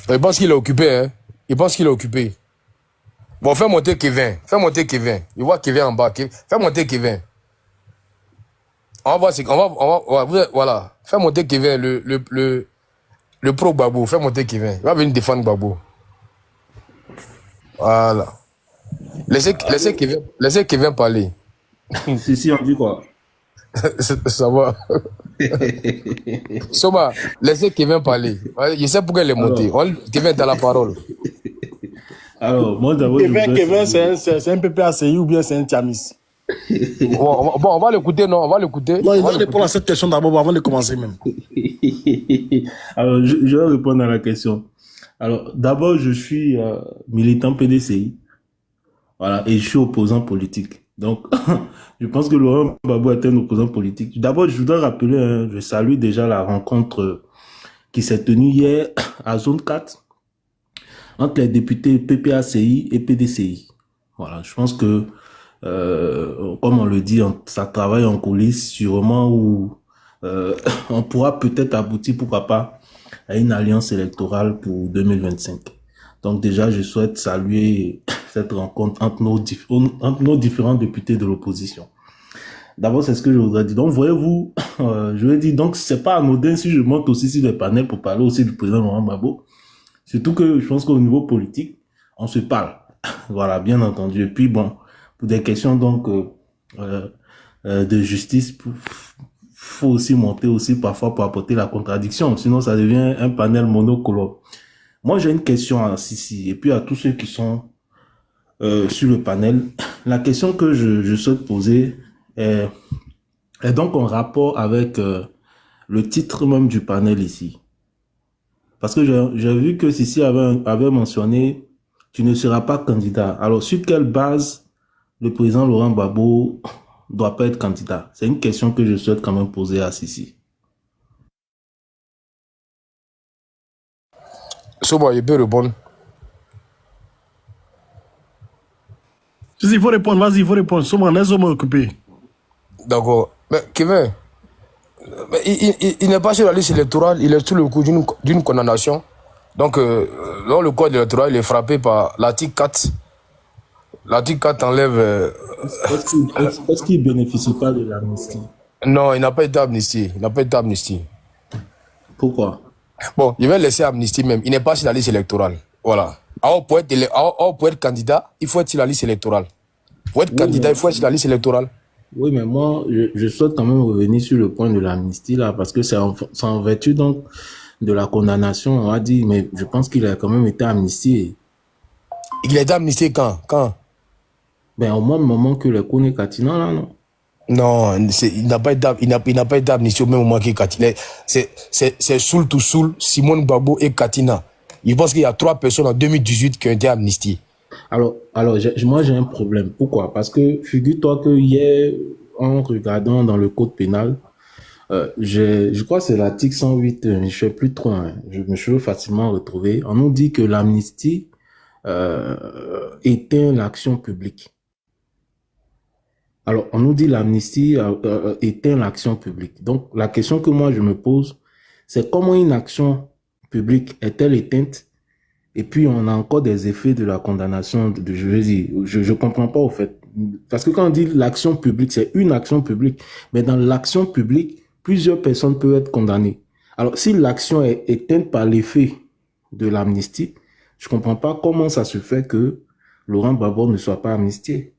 [SPEAKER 2] Il pense qu'il est occupé, hein. Il pense qu'il est occupé. Bon, fais monter Kevin. Fais monter Kevin. Il voit Kevin en bas. Fais monter Kevin. On va voir si... Voilà. Fais monter Kevin, le pro Babou. Fais monter Kevin. Il va venir défendre Babou. Voilà. Laissez Kevin parler.
[SPEAKER 6] Si, on dit quoi?
[SPEAKER 2] Ça va. Soma, laissez Kevin parler. Je sais pourquoi il est monté. Kevin, t'as la parole.
[SPEAKER 6] Alors, moi d'abord.
[SPEAKER 7] Kevin, c'est un PPACI ou bien c'est un Tiamis?
[SPEAKER 2] Bon, on va l'écouter, non? On va l'écouter.
[SPEAKER 7] Non, il va répondre à cette question d'abord avant de commencer même.
[SPEAKER 6] Alors, je vais répondre à la question. Alors, d'abord, je suis militant PDCI. Voilà, et je suis opposant politique. Donc, je pense que Laurent Gbagbo est un opposant politique. D'abord, je voudrais rappeler, je salue déjà la rencontre qui s'est tenue hier à Zone 4 entre les députés PPACI et PDCI. Voilà, je pense que, comme on le dit, ça travaille en coulisses, sûrement où on pourra peut-être aboutir, pourquoi pas, à une alliance électorale pour 2025. Donc déjà, je souhaite saluer cette rencontre entre nos différents députés de l'opposition. D'abord, c'est ce que je voudrais dire. Donc, voyez-vous, je vais dire, donc, c'est pas anodin si je monte aussi sur les panels pour parler aussi du président Laurent Gbagbo. Surtout que je pense qu'au niveau politique, on se parle. Voilà, bien entendu. Et puis, bon, pour des questions, donc, de justice, faut aussi monter aussi parfois pour apporter la contradiction. Sinon, ça devient un panel monocolore. Moi, j'ai une question à Sissi et puis à tous ceux qui sont sur le panel. La question que je souhaite poser est donc en rapport avec le titre même du panel ici. Parce que j'ai vu que Sissi avait mentionné « Tu ne seras pas candidat ». Alors, sur quelle base le président Laurent Gbagbo doit pas être candidat? C'est une question que je souhaite quand même poser à Sissi.
[SPEAKER 2] Soba, il peut répondre.
[SPEAKER 7] Il faut répondre, vas-y, il faut répondre. Soba, les hommes occupés.
[SPEAKER 2] D'accord. Mais Kevin, il n'est pas sur la liste électorale, il est sous le coup d'une condamnation. Donc, dans le code électoral, il est frappé par l'article 4. L'article 4 enlève...
[SPEAKER 6] Est-ce qu'il ne bénéficie pas de l'amnistie?
[SPEAKER 2] Non, il n'a pas été amnistié. Il n'a pas été amnistié.
[SPEAKER 6] Pourquoi?
[SPEAKER 2] Bon, je vais laisser amnistie même. Il n'est pas sur la liste électorale. Voilà. Alors, pour être candidat, il faut être sur la liste électorale. Pour être candidat, il faut être sur la liste électorale.
[SPEAKER 6] Oui, mais moi, je souhaite quand même revenir sur le point de l'amnistie, là, parce que c'est en vertu, donc, de la condamnation, on a dit, mais je pense qu'il a quand même été amnistié.
[SPEAKER 2] Il a été amnistié quand?
[SPEAKER 6] Ben, au même moment que le Kone Katina, là, non?
[SPEAKER 2] Non, il n'a pas été amnistié au même moment que Katina. C'est Soul to Soul, Simone Gbagbo et Katina. Je pense qu'il y a 3 personnes en 2018 qui ont été amnistiées.
[SPEAKER 6] Alors, moi, j'ai un problème. Pourquoi? Parce que, figure-toi que hier, en regardant dans le code pénal, je crois que c'est l'article 108, je ne sais plus trop, hein, je me suis facilement retrouvé. On nous dit que l'amnistie éteint l'action publique. Alors, on nous dit l'amnistie éteint l'action publique. Donc, la question que moi je me pose, c'est comment une action publique est-elle éteinte? Et puis, on a encore des effets de la condamnation je veux dire, je comprends pas au fait. Parce que quand on dit l'action publique, c'est une action publique. Mais dans l'action publique, plusieurs personnes peuvent être condamnées. Alors, si l'action est éteinte par l'effet de l'amnistie, je comprends pas comment ça se fait que Laurent Gbagbo ne soit pas amnistié.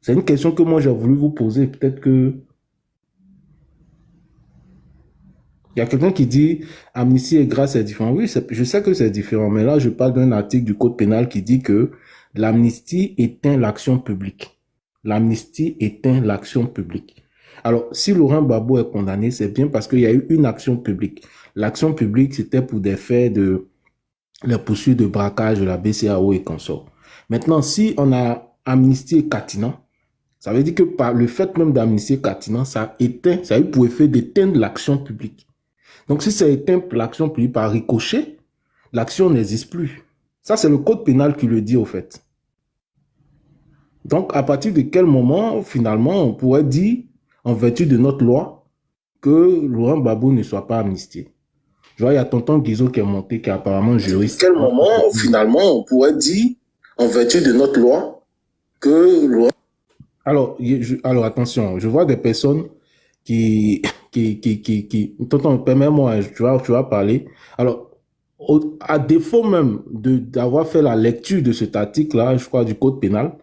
[SPEAKER 6] C'est une question que moi j'ai voulu vous poser. Peut-être que il y a quelqu'un qui dit amnistie et grâce c'est différent. Oui, je sais que c'est différent, mais là je parle d'un article du code pénal qui dit que l'amnistie éteint l'action publique. L'amnistie éteint l'action publique. Alors, si Laurent Gbagbo est condamné, c'est bien parce qu'il y a eu une action publique. L'action publique, c'était pour des faits de les poursuites de braquage de la BCAO et consorts. Maintenant, si on a amnistié Katina, Ça veut dire que par le fait même d'amnistier Katina, ça a eu pour effet d'éteindre l'action publique. Donc si ça éteint l'action publique par ricochet, l'action n'existe plus. Ça, c'est le code pénal qui le dit au fait. Donc, à partir de quel moment, finalement, on pourrait dire, en vertu de notre loi, que Laurent Gbagbo ne soit pas amnistié? Je vois, il y a tonton Guizot qui est monté, qui est apparemment juriste. À quel moment, finalement, on pourrait dire, en vertu de notre loi, que Laurent... Alors, attention, je vois des personnes qui tonton, permets-moi, tu vas parler. Alors, à défaut même d'avoir fait la lecture de cet article-là, je crois, du code pénal,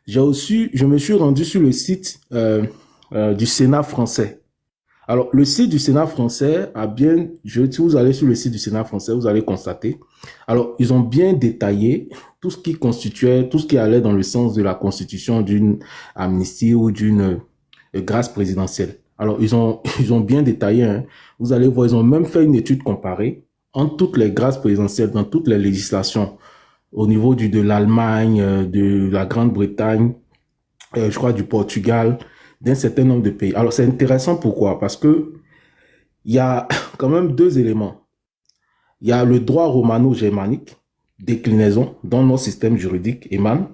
[SPEAKER 6] je me suis rendu sur le site du Sénat français. Alors, le site du Sénat français si vous allez sur le site du Sénat français, vous allez constater. Alors, ils ont bien détaillé tout ce qui allait dans le sens de la constitution d'une amnistie ou d'une grâce présidentielle. Alors, ils ont bien détaillé, hein. Vous allez voir, ils ont même fait une étude comparée entre toutes les grâces présidentielles dans toutes les législations au niveau de l'Allemagne, de la Grande-Bretagne, je crois du Portugal, d'un certain nombre de pays. Alors, c'est intéressant, pourquoi? Parce que il y a quand même deux éléments. Il y a le droit romano-germanique, déclinaison, dont nos systèmes juridiques émanent,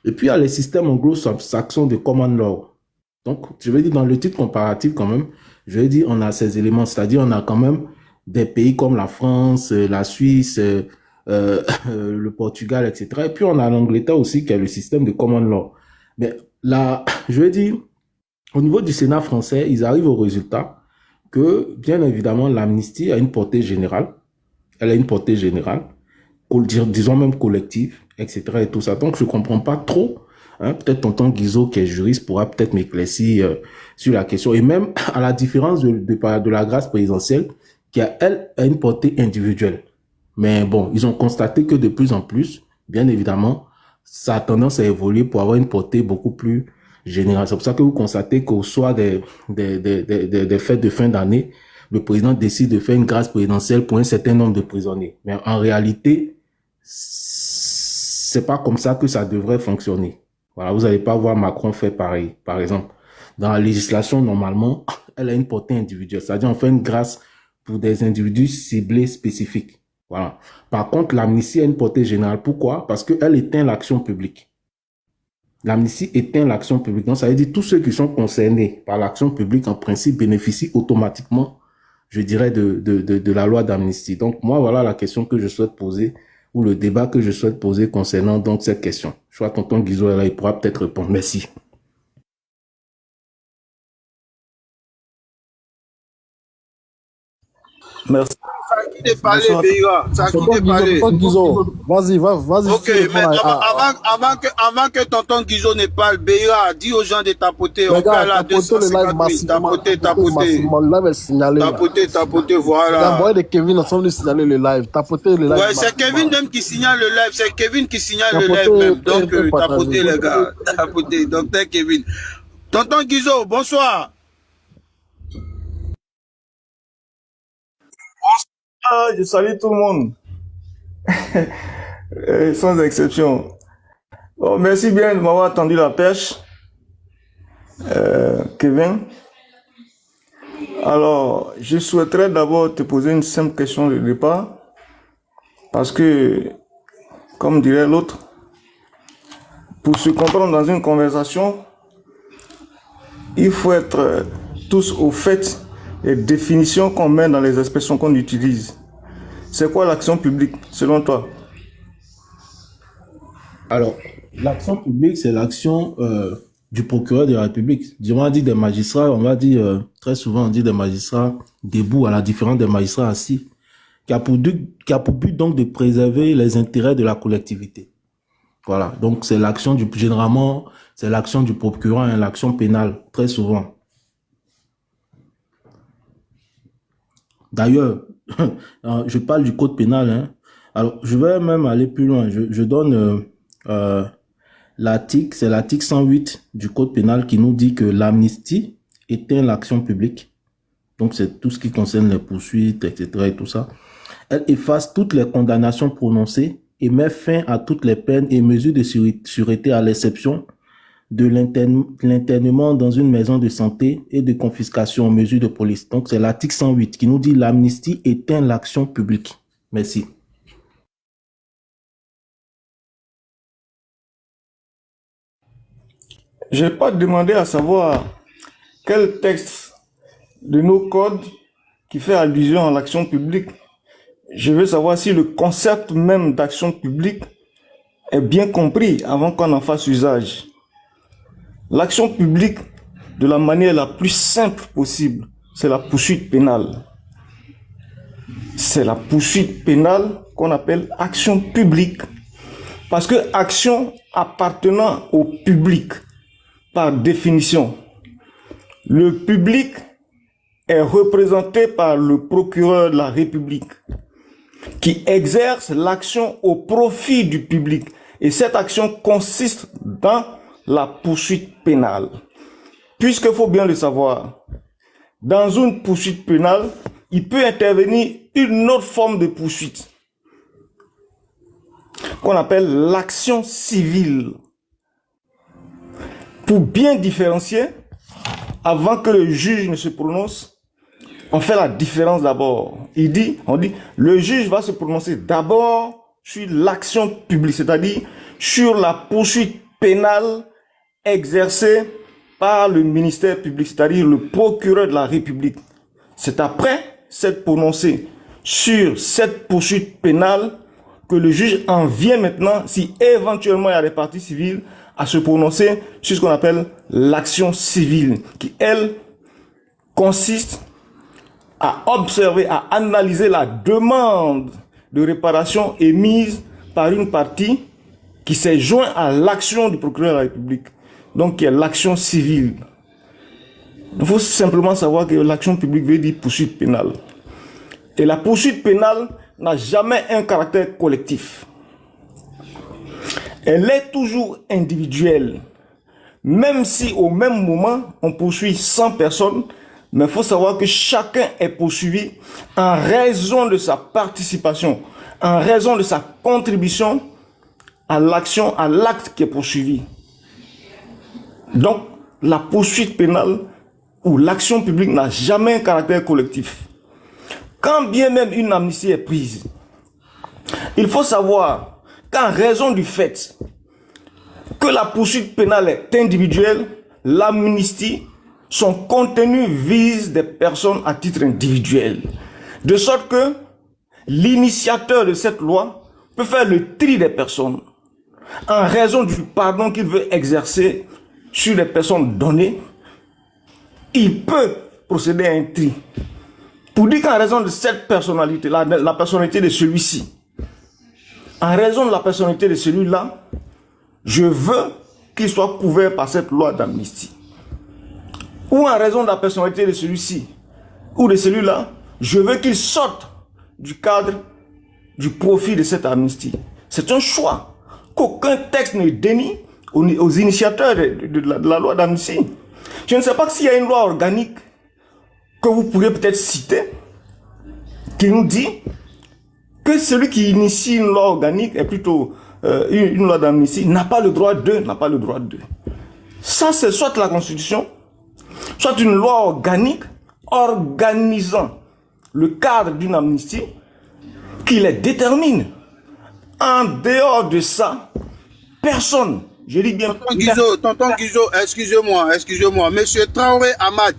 [SPEAKER 6] et puis il y a les systèmes anglo-saxons de common law. Donc, je vais dire, dans le titre comparatif, quand même, je vais dire, on a ces éléments, c'est-à-dire, on a quand même des pays comme la France, la Suisse, le Portugal, etc. Et puis, on a l'Angleterre aussi, qui a le système de common law. Mais là, je vais dire, au niveau du Sénat français, ils arrivent au résultat que, bien évidemment, l'amnistie a une portée générale. Elle a une portée générale, disons même collective, etc. et tout ça. Donc, je comprends pas trop. Hein, peut-être tonton Guizot, qui est juriste, pourra peut-être m'éclaircir sur la question. Et même, à la différence de la grâce présidentielle, qui a, elle, a une portée individuelle. Mais bon, ils ont constaté que de plus en plus, bien évidemment, ça a tendance à évoluer pour avoir une portée beaucoup plus générale. C'est pour ça que vous constatez qu'au soir des fêtes de fin d'année, le président décide de faire une grâce présidentielle pour un certain nombre de prisonniers. Mais en réalité, c'est pas comme ça que ça devrait fonctionner. Voilà, vous n'allez pas voir Macron faire pareil. Par exemple, dans la législation, normalement, elle a une portée individuelle. C'est-à-dire, on fait une grâce pour des individus ciblés spécifiques. Voilà. Par contre, l'amnistie a une portée générale. Pourquoi? Parce qu'elle éteint l'action publique. L'amnistie éteint l'action publique. Donc, ça veut dire que tous ceux qui sont concernés par l'action publique, en principe, bénéficient automatiquement, je dirais, de la loi d'amnistie. Donc, moi, voilà la question que je souhaite poser, ou le débat que je souhaite poser concernant donc cette question. Je vois tonton Guizot est là, il pourra peut-être répondre. Merci.
[SPEAKER 7] Merci.
[SPEAKER 5] Ça a quitté parler, Beira. Ça a quitté parler.
[SPEAKER 7] Vas-y, vas-y.
[SPEAKER 5] Ok, mais avant que tonton Guizot ne parle, Beira, dis aux gens de tapoter. On parle à 250 000. Tapoter.
[SPEAKER 7] Le live est signalé.
[SPEAKER 5] Tapoter, voilà.
[SPEAKER 7] Les de Kevin sont venus signaler le live. Tapoter le live.
[SPEAKER 5] Ouais, c'est Kevin même qui signale le live. C'est Kevin qui signale le live même. Donc, tapoter, les gars. Tapoter. Docteur Kevin. Tonton Guizot, bonsoir.
[SPEAKER 8] Je salue tout le monde, sans exception. Bon, merci bien de m'avoir tendu la perche, Kevin. Alors, je souhaiterais d'abord te poser une simple question de départ, parce que, comme dirait l'autre, pour se comprendre dans une conversation, il faut être tous au fait des définitions qu'on met dans les expressions qu'on utilise. C'est quoi l'action publique, selon toi?
[SPEAKER 6] Alors, l'action publique, c'est l'action du procureur de la République. On va dire des magistrats, on va dire, très souvent, on dit des magistrats debout, à la différence des magistrats assis, qui a pour but donc de préserver les intérêts de la collectivité. Voilà, donc c'est l'action généralement, c'est l'action du procureur, hein, l'action pénale, très souvent. D'ailleurs, je parle du code pénal. Hein. Alors, je vais même aller plus loin. Je donne l'article, c'est l'article 108 du code pénal qui nous dit que l'amnistie éteint l'action publique. Donc, c'est tout ce qui concerne les poursuites, etc. et tout ça. Elle efface toutes les condamnations prononcées et met fin à toutes les peines et mesures de sûreté à l'exception de l'internement dans une maison de santé et de confiscation aux mesures de police. Donc, c'est l'article 108 qui nous dit l'amnistie éteint l'action publique. Merci.
[SPEAKER 8] Je n'ai pas demandé à savoir quel texte de nos codes qui fait allusion à l'action publique. Je veux savoir si le concept même d'action publique est bien compris avant qu'on en fasse usage. L'action publique, de la manière la plus simple possible, c'est la poursuite pénale. C'est la poursuite pénale qu'on appelle action publique. Parce que action appartenant au public, par définition, le public est représenté par le procureur de la République qui exerce l'action au profit du public. Et cette action consiste dans la poursuite pénale. Puisqu'il faut bien le savoir, dans une poursuite pénale, il peut intervenir une autre forme de poursuite qu'on appelle l'action civile. Pour bien différencier, avant que le juge ne se prononce, on fait la différence d'abord. On dit, le juge va se prononcer d'abord sur l'action publique, c'est-à-dire sur la poursuite pénale exercée par le ministère public, c'est-à-dire le procureur de la République. C'est après s'être prononcé sur cette poursuite pénale que le juge en vient maintenant, si éventuellement il y a des parties civiles, à se prononcer sur ce qu'on appelle l'action civile, qui, elle, consiste à observer, à analyser la demande de réparation émise par une partie qui s'est joint à l'action du procureur de la République, donc qui est l'action civile. Il faut simplement savoir que l'action publique veut dire poursuite pénale. Et la poursuite pénale n'a jamais un caractère collectif. Elle est toujours individuelle. Même si au même moment, on poursuit 100 personnes, mais il faut savoir que chacun est poursuivi en raison de sa participation, en raison de sa contribution à l'action, à l'acte qui est poursuivi. Donc, la poursuite pénale ou l'action publique n'a jamais un caractère collectif. Quand bien même une amnistie est prise, il faut savoir qu'en raison du fait que la poursuite pénale est individuelle, l'amnistie, son contenu vise des personnes à titre individuel. De sorte que l'initiateur de cette loi peut faire le tri des personnes en raison du pardon qu'il veut exercer sur les personnes données. Il peut procéder à un tri pour dire qu'en raison de cette personnalité, la personnalité de celui-ci, en raison de la personnalité de celui-là, je veux qu'il soit couvert par cette loi d'amnistie. Ou en raison de la personnalité de celui-ci, ou de celui-là, je veux qu'il sorte du cadre du profit de cette amnistie. C'est un choix qu'aucun texte ne dénie aux initiateurs de la loi d'amnistie. Je ne sais pas s'il y a une loi organique que vous pourriez peut-être citer, qui nous dit que celui qui initie une loi organique est plutôt une loi d'amnistie, n'a pas le droit de. Ça, c'est soit la Constitution, soit une loi organique organisant le cadre d'une amnistie qui les détermine. En dehors de ça, personne, je dis bien...
[SPEAKER 5] Tonton Guizot, excusez-moi, monsieur Traoré Ahmad,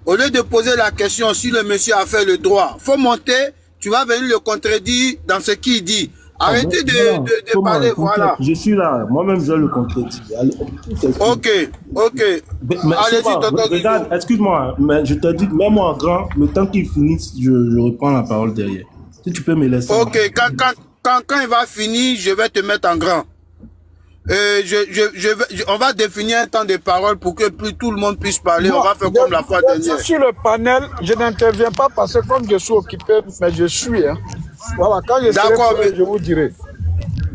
[SPEAKER 5] au lieu de poser la question si le monsieur a fait le droit, faut monter, tu vas venir le contredire dans ce qu'il dit. Arrêtez de parler, voilà.
[SPEAKER 6] Je suis là, moi-même je le contredis.
[SPEAKER 5] Ok. Allez-y, tonton Guizot.
[SPEAKER 6] Regarde, excuse-moi, mais je te dis, mets-moi en grand, le temps qu'il finisse, je reprends la parole derrière. Si tu peux me laisser.
[SPEAKER 5] Ok, quand il va finir, je vais te mettre en grand. On va définir un temps de parole pour que plus tout le monde puisse parler. On va faire comme la fois dernière.
[SPEAKER 1] Sur le panel, je n'interviens pas parce que comme je suis occupé, mais je suis. Hein. Voilà, quand je serai prêt, je vous dirai.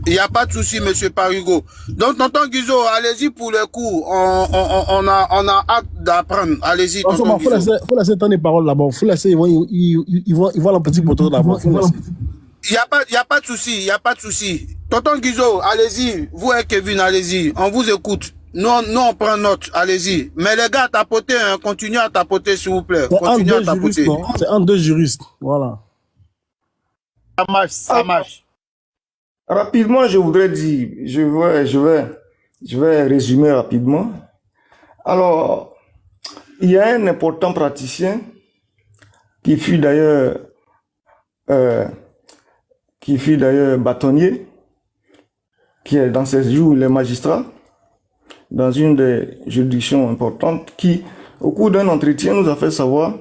[SPEAKER 5] Il n'y a pas de souci, monsieur Parigo. Donc, tonton Guizot, allez-y pour le coup. On a hâte d'apprendre. Allez-y, tonton Guizot.
[SPEAKER 7] Faut laisser temps de parole là-bas. Faut laisser, ils vont le petit moteur là-bas.
[SPEAKER 5] Il n'y a pas de souci, Tonton Guizot, allez-y. Vous et Kevin, allez-y. On vous écoute. nous, on prend note. Allez-y. Mais les gars, tapotez, hein, continuez à tapoter, s'il vous plaît.
[SPEAKER 7] C'est un
[SPEAKER 5] Continuez à
[SPEAKER 7] deux
[SPEAKER 5] tapoter.
[SPEAKER 7] juristes, non? C'est un deux juristes. Voilà.
[SPEAKER 5] Ça marche, ça marche.
[SPEAKER 8] Rapidement, je voudrais dire, je vais résumer rapidement. Alors, il y a un important praticien qui fut d'ailleurs bâtonnier, qui est dans ces jours, il est magistrat, dans une des juridictions importantes, qui, au cours d'un entretien, nous a fait savoir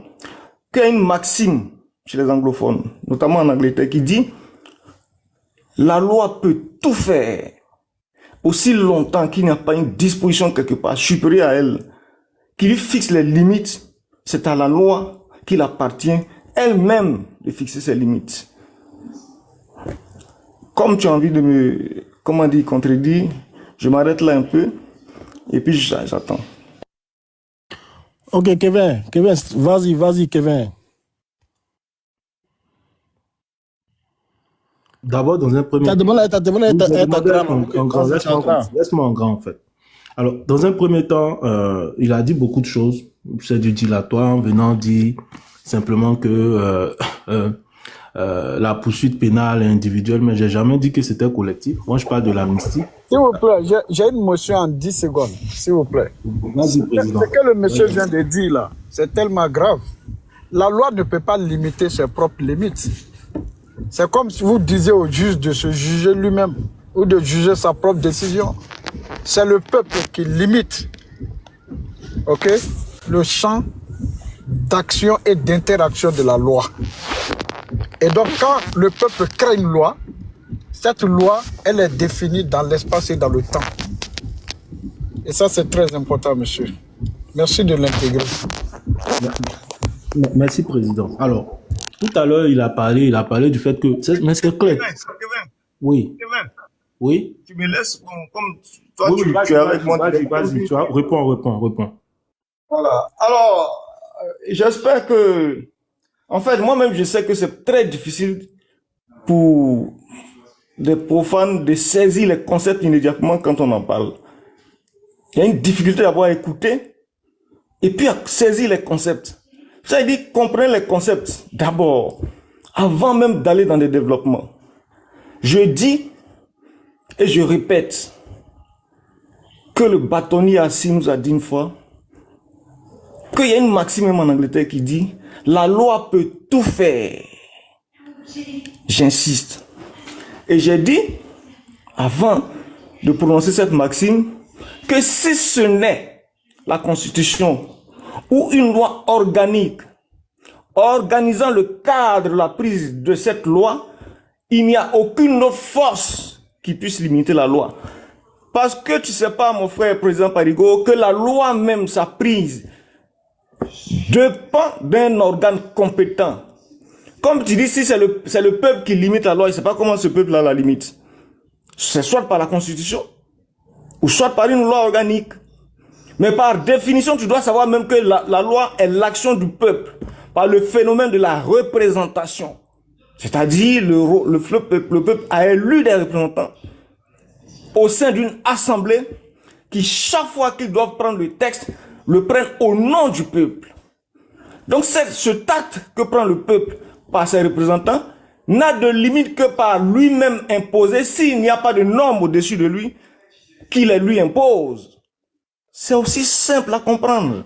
[SPEAKER 8] qu'il y a une maxime chez les anglophones, notamment en Angleterre, qui dit « La loi peut tout faire aussi longtemps qu'il n'y a pas une disposition quelque part supérieure à elle, qui lui fixe les limites. C'est à la loi qu'il appartient elle-même de fixer ses limites. » Comme tu as envie de me, contredire, je m'arrête là un peu et puis j'attends.
[SPEAKER 7] Ok, Kevin, vas-y, Kevin.
[SPEAKER 6] D'abord, dans un premier
[SPEAKER 7] T'as demandé
[SPEAKER 6] laisse-moi en grand, en fait. Alors, dans un premier temps, il a dit beaucoup de choses. C'est du dilatoire, venant dire simplement que la poursuite pénale est individuelle, mais j'ai jamais dit que c'était collectif. Moi, je parle de l'amnistie.
[SPEAKER 1] S'il vous plaît, j'ai une motion en 10 secondes, s'il vous plaît.
[SPEAKER 6] Vas-y, président.
[SPEAKER 1] Ce que le monsieur vient de dire là, c'est tellement grave. La loi ne peut pas limiter ses propres limites. C'est comme si vous disiez au juge de se juger lui-même ou de juger sa propre décision. C'est le peuple qui limite, ok, le champ d'action et d'interaction de la loi. Et donc, quand le peuple crée une loi, cette loi, elle est définie dans l'espace et dans le temps. Et ça, c'est très important, monsieur. Merci de l'intégrer.
[SPEAKER 6] Merci, président. Alors, tout à l'heure, il a parlé du fait que... Mais c'est clair.
[SPEAKER 8] Kevin,
[SPEAKER 6] Oui.
[SPEAKER 8] Kevin,
[SPEAKER 6] Oui.
[SPEAKER 8] tu me laisses comme toi,
[SPEAKER 6] Oui,
[SPEAKER 8] tu as répondu.
[SPEAKER 6] vas-y, tu as... Réponds.
[SPEAKER 8] Voilà. Alors, j'espère que... En fait, moi-même, je sais que c'est très difficile pour des profanes de saisir les concepts immédiatement quand on en parle. Il y a une difficulté d'abord à écouter et puis à saisir les concepts. Ça veut dire comprendre les concepts d'abord, avant même d'aller dans des développements. Je dis et je répète que le bâtonnier assis nous a dit une fois qu'il y a une maxime en Angleterre qui dit « La loi peut tout faire ». J'insiste. Et j'ai dit, avant de prononcer cette maxime, que si ce n'est la Constitution ou une loi organique organisant le cadre de la prise de cette loi, il n'y a aucune autre force qui puisse limiter la loi. Parce que tu sais pas, mon frère président Parigo, que la loi même, sa prise, dépend d'un organe compétent. Comme tu dis, si c'est le peuple qui limite la loi, il ne sait pas comment ce peuple-là la limite. C'est soit par la Constitution, ou soit par une loi organique. Mais par définition, tu dois savoir même que la loi est l'action du peuple, par le phénomène de la représentation. C'est-à-dire, le peuple a élu des représentants au sein d'une assemblée qui, chaque fois qu'ils doivent prendre le texte, le prennent au nom du peuple. Donc, ce acte que prend le peuple par ses représentants n'a de limite que par lui-même imposé s'il n'y a pas de norme au-dessus de lui qui les lui impose. C'est aussi simple à comprendre.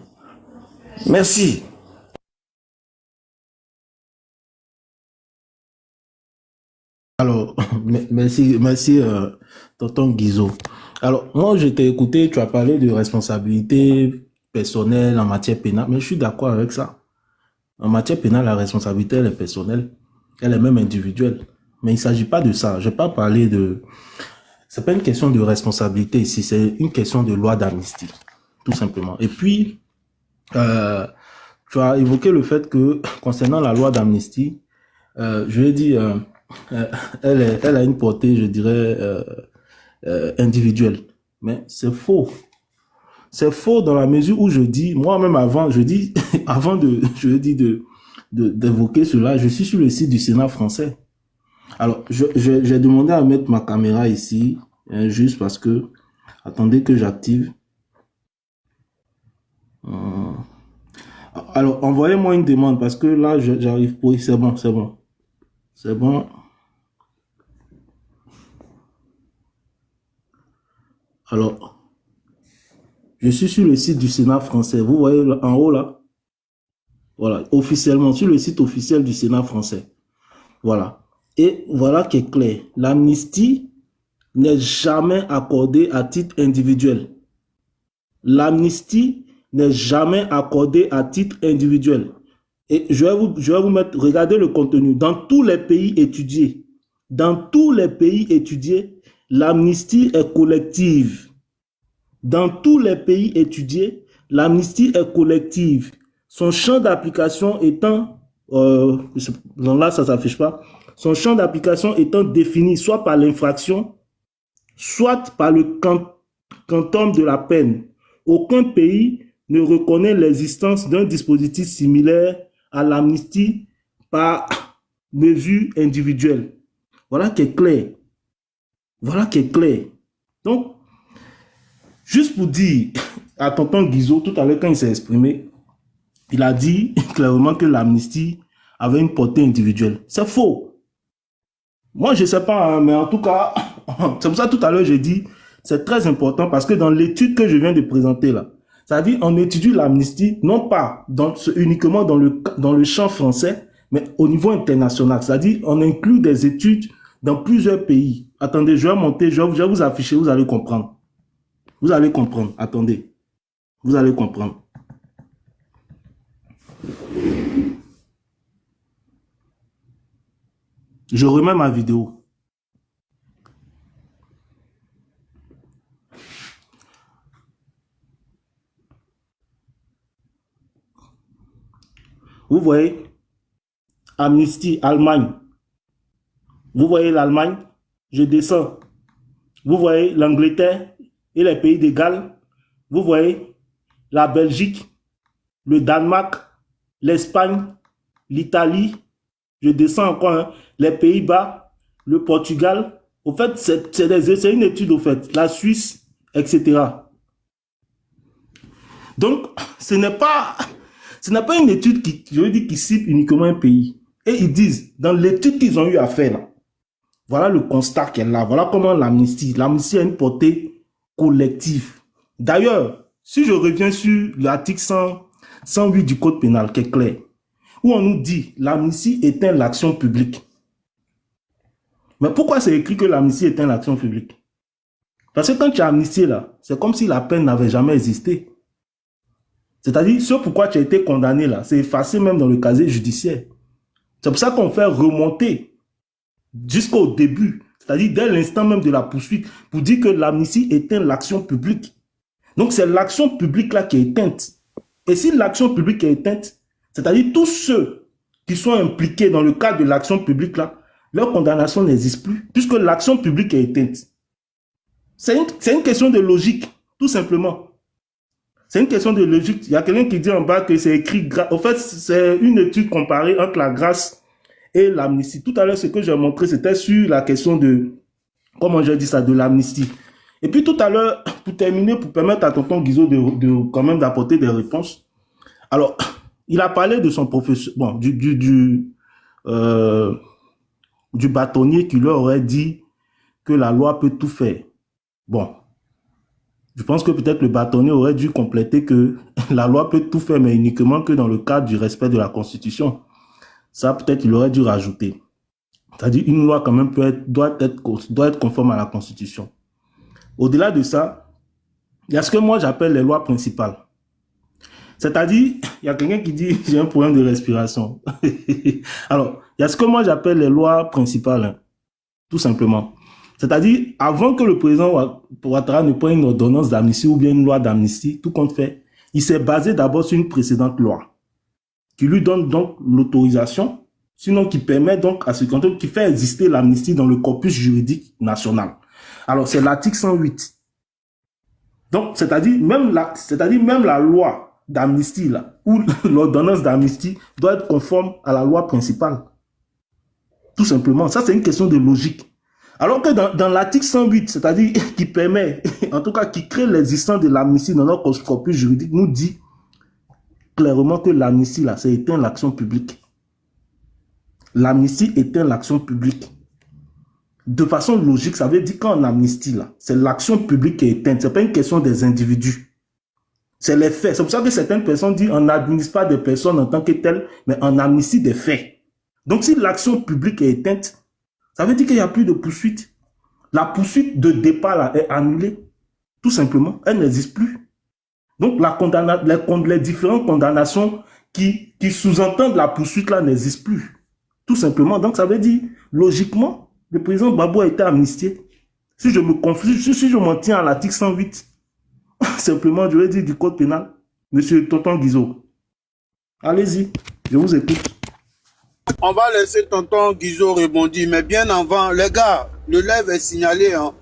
[SPEAKER 8] Merci.
[SPEAKER 6] Alors, merci, tonton Guizot. Alors, moi, je t'ai écouté, tu as parlé de responsabilité personnelle en matière pénale, mais je suis d'accord avec ça. En matière pénale, la responsabilité, elle est personnelle, elle est même individuelle. Mais il ne s'agit pas de ça. Je n'ai pas parlé de... C'est pas une question de responsabilité ici, c'est une question de loi d'amnistie, tout simplement. Et puis, tu as évoqué le fait que, concernant la loi d'amnistie, je vais dire... elle a une portée, je dirais, individuelle. Mais c'est faux. C'est faux dans la mesure où je dis, moi-même avant, d'évoquer cela, je suis sur le site du Sénat français. Alors, j'ai demandé à mettre ma caméra ici, juste parce que, attendez que j'active. Alors, envoyez-moi une demande parce que là, j'arrive. Oui, c'est bon, c'est bon. C'est bon. Alors, je suis sur le site du Sénat français. Vous voyez en haut là? Voilà, officiellement, sur le site officiel du Sénat français. Voilà. Et voilà qui est clair. L'amnistie n'est jamais accordée à titre individuel. L'amnistie n'est jamais accordée à titre individuel. Et je vais vous mettre, regardez le contenu. Dans tous les pays étudiés, l'amnistie est collective. Dans tous les pays étudiés, l'amnistie est collective. Son champ d'application étant, là ça s'affiche pas, son champ d'application étant défini soit par l'infraction, soit par le quantum de la peine. Aucun pays ne reconnaît l'existence d'un dispositif similaire à l'amnistie par mesure individuelle. Voilà qui est clair. Voilà qui est clair. Donc, juste pour dire à tonton Guizot, tout à l'heure quand il s'est exprimé, il a dit clairement que l'amnistie avait une portée individuelle. C'est faux. Moi, je ne sais pas, hein, mais en tout cas, c'est pour ça tout à l'heure j'ai dit, c'est très important parce que dans l'étude que je viens de présenter là, c'est-à-dire on étudie l'amnistie non pas uniquement dans le champ français, mais au niveau international. C'est-à-dire on inclut des études dans plusieurs pays. Attendez, je vais monter, je vais vous afficher, vous allez comprendre. Vous allez comprendre, attendez. Vous allez comprendre. Je remets ma vidéo. Vous voyez, Amnesty, Allemagne. Vous voyez l'Allemagne, je descends. Vous voyez l'Angleterre et les pays de Galles. Vous voyez la Belgique, le Danemark, l'Espagne, l'Italie. Je descends encore, hein, les Pays-Bas, le Portugal. Au fait, c'est une étude, au fait. La Suisse, etc. Donc, ce n'est pas une étude qui cible uniquement un pays. Et ils disent, dans l'étude qu'ils ont eu à faire, là, voilà le constat qu'elle a. Voilà comment l'amnistie a une portée collective. D'ailleurs, si je reviens sur l'article 108 du Code pénal, qui est clair, où on nous dit l'amnistie éteint l'action publique. Mais pourquoi c'est écrit que l'amnistie éteint l'action publique? Parce que quand tu as amnistié là, c'est comme si la peine n'avait jamais existé. C'est-à-dire, ce pourquoi tu as été condamné là, c'est effacé même dans le casier judiciaire. C'est pour ça qu'on fait remonter jusqu'au début, c'est-à-dire dès l'instant même de la poursuite, pour dire que l'amnistie éteint l'action publique. Donc c'est l'action publique là qui est éteinte. Et si l'action publique est éteinte, c'est-à-dire tous ceux qui sont impliqués dans le cadre de l'action publique là, leur condamnation n'existe plus, puisque l'action publique est éteinte. C'est une question de logique, tout simplement. C'est une question de logique. Il y a quelqu'un qui dit en bas que c'est écrit... En fait, c'est une étude comparée entre la grâce et l'amnistie. Tout à l'heure, ce que j'ai montré, c'était sur la question de... Comment j'ai dit ça? De l'amnistie. Et puis tout à l'heure, pour terminer, pour permettre à tonton Guizot de quand même d'apporter des réponses. Alors, il a parlé de son professeur... Bon, du bâtonnier qui leur aurait dit que la loi peut tout faire. Bon. Je pense que peut-être le bâtonnier aurait dû compléter que la loi peut tout faire, mais uniquement que dans le cadre du respect de la Constitution. Ça, peut-être, il aurait dû rajouter. C'est-à-dire, une loi, quand même, doit être conforme à la Constitution. Au-delà de ça, il y a ce que moi, j'appelle les lois principales. C'est-à-dire, il y a quelqu'un qui dit, j'ai un problème de respiration. Alors, il y a ce que moi, j'appelle les lois principales, hein, tout simplement. C'est-à-dire, avant que le président Ouattara ne prenne une ordonnance d'amnistie ou bien une loi d'amnistie, tout compte fait, il s'est basé d'abord sur une précédente loi qui lui donne donc l'autorisation, sinon qui permet donc à ce qui fait exister l'amnistie dans le corpus juridique national. Alors, c'est l'article 108. Donc, c'est-à-dire même la loi d'amnistie là, ou l'ordonnance d'amnistie doit être conforme à la loi principale. Tout simplement. Ça, c'est une question de logique. Alors que dans l'article 108, c'est-à-dire qui permet, en tout cas qui crée l'existence de l'amnistie dans notre corpus juridique, nous dit clairement que l'amnistie, là, c'est éteindre l'action publique. L'amnistie éteint l'action publique. De façon logique, ça veut dire qu'en amnistie, là, c'est l'action publique qui est éteinte. Ce n'est pas une question des individus. C'est les faits. C'est pour ça que certaines personnes disent on n'administre pas des personnes en tant que telles, mais on amnistie des faits. Donc, si l'action publique est éteinte, ça veut dire qu'il n'y a plus de poursuite. La poursuite de départ là, est annulée. Tout simplement, elle n'existe plus. Donc, les différentes condamnations qui sous-entendent la poursuite là n'existent plus. Tout simplement. Donc, ça veut dire, logiquement, le président Gbagbo a été amnistié. Si je me confie, si je m'en tiens à l'article 108, simplement, je vais dire du code pénal, monsieur Tonton Guizot. Allez-y, je vous écoute.
[SPEAKER 5] On va laisser tonton Guizot rebondir, mais bien avant, les gars, le live est signalé. Hein.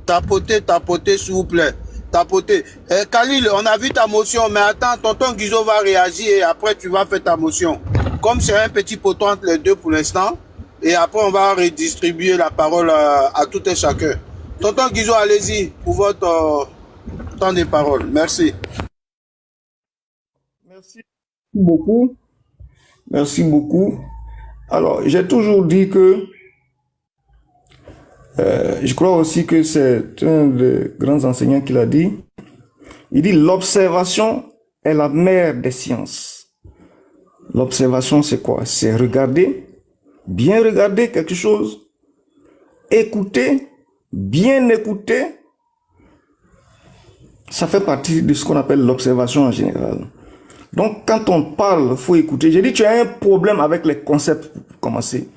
[SPEAKER 5] Tapotez, s'il vous plaît. Tapotez. Khalil, on a vu ta motion, mais attends, tonton Guizot va réagir et après tu vas faire ta motion. Comme c'est un petit poteau entre les deux pour l'instant, et après on va redistribuer la parole à tout et chacun. Tonton Guizot, allez-y pour votre temps de parole. Merci.
[SPEAKER 8] Merci beaucoup. Merci beaucoup. Alors, j'ai toujours dit que je crois aussi que c'est un des grands enseignants qui l'a dit. Il dit l'observation est la mère des sciences. L'observation, c'est quoi? C'est regarder, bien regarder quelque chose, écouter, bien écouter. Ça fait partie de ce qu'on appelle l'observation en général. Donc, quand on parle, il faut écouter. J'ai dit, tu as un problème avec les concepts pour commencer.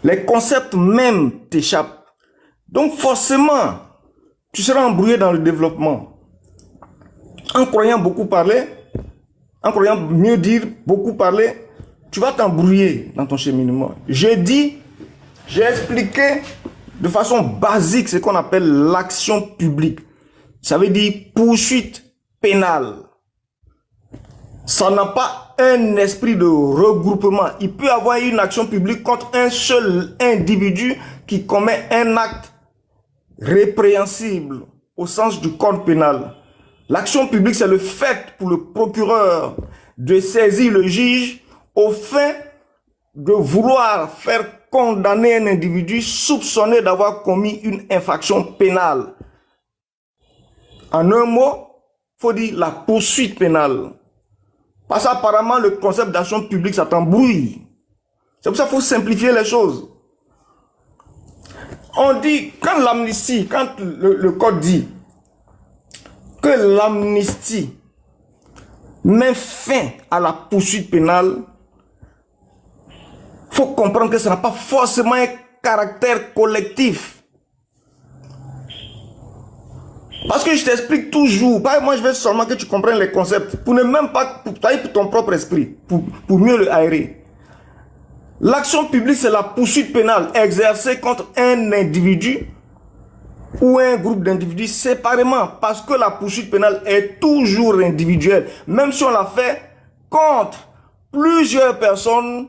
[SPEAKER 8] Les concepts même t'échappent. Donc, forcément, tu seras embrouillé dans le développement. En croyant beaucoup parler, en croyant mieux dire beaucoup parler, tu vas t'embrouiller dans ton cheminement. J'ai expliqué de façon basique ce qu'on appelle l'action publique. Ça veut dire poursuite pénale. Ça n'a pas un esprit de regroupement. Il peut y avoir une action publique contre un seul individu qui commet un acte répréhensible au sens du code pénal. L'action publique, c'est le fait pour le procureur de saisir le juge au fin de vouloir faire condamner un individu soupçonné d'avoir commis une infraction pénale. En un mot, il faut dire la poursuite pénale. Parce qu'apparemment, le concept d'action publique, ça t'embrouille. C'est pour ça qu'il faut simplifier les choses. On dit, quand l'amnistie, quand le code dit que l'amnistie met fin à la poursuite pénale, il faut comprendre que ça n'a pas forcément un caractère collectif. Parce que je t'explique toujours, moi je veux seulement que tu comprennes les concepts, pour ne même pas, pour ton propre esprit, pour mieux le aérer. L'action publique, c'est la poursuite pénale exercée contre un individu ou un groupe d'individus séparément, parce que la poursuite pénale est toujours individuelle, même si on la fait contre plusieurs personnes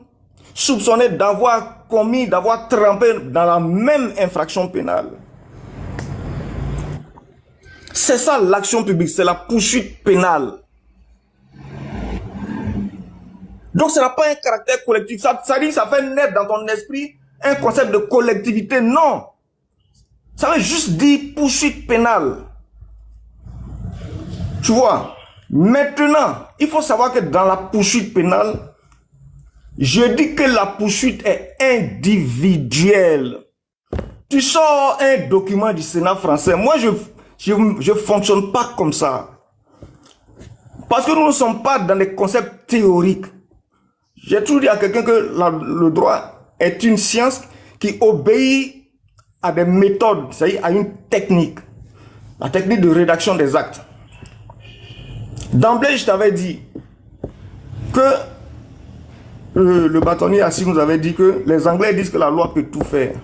[SPEAKER 8] soupçonnées d'avoir commis, d'avoir trempé dans la même infraction pénale. C'est ça l'action publique, c'est la poursuite pénale. Donc ça n'a pas un caractère collectif, ça dit que ça fait naître dans ton esprit un concept de collectivité, non. Ça veut juste dire poursuite pénale. Tu vois, maintenant, il faut savoir que dans la poursuite pénale, je dis que la poursuite est individuelle. Tu sors un document du Sénat français, moi je ne fonctionne pas comme ça. Parce que nous ne sommes pas dans des concepts théoriques. J'ai toujours dit à quelqu'un que le droit est une science qui obéit à des méthodes, c'est-à-dire à une technique. La technique de rédaction des actes. D'emblée, je t'avais dit que le bâtonnier assis nous avait dit que les Anglais disent que la loi peut tout faire.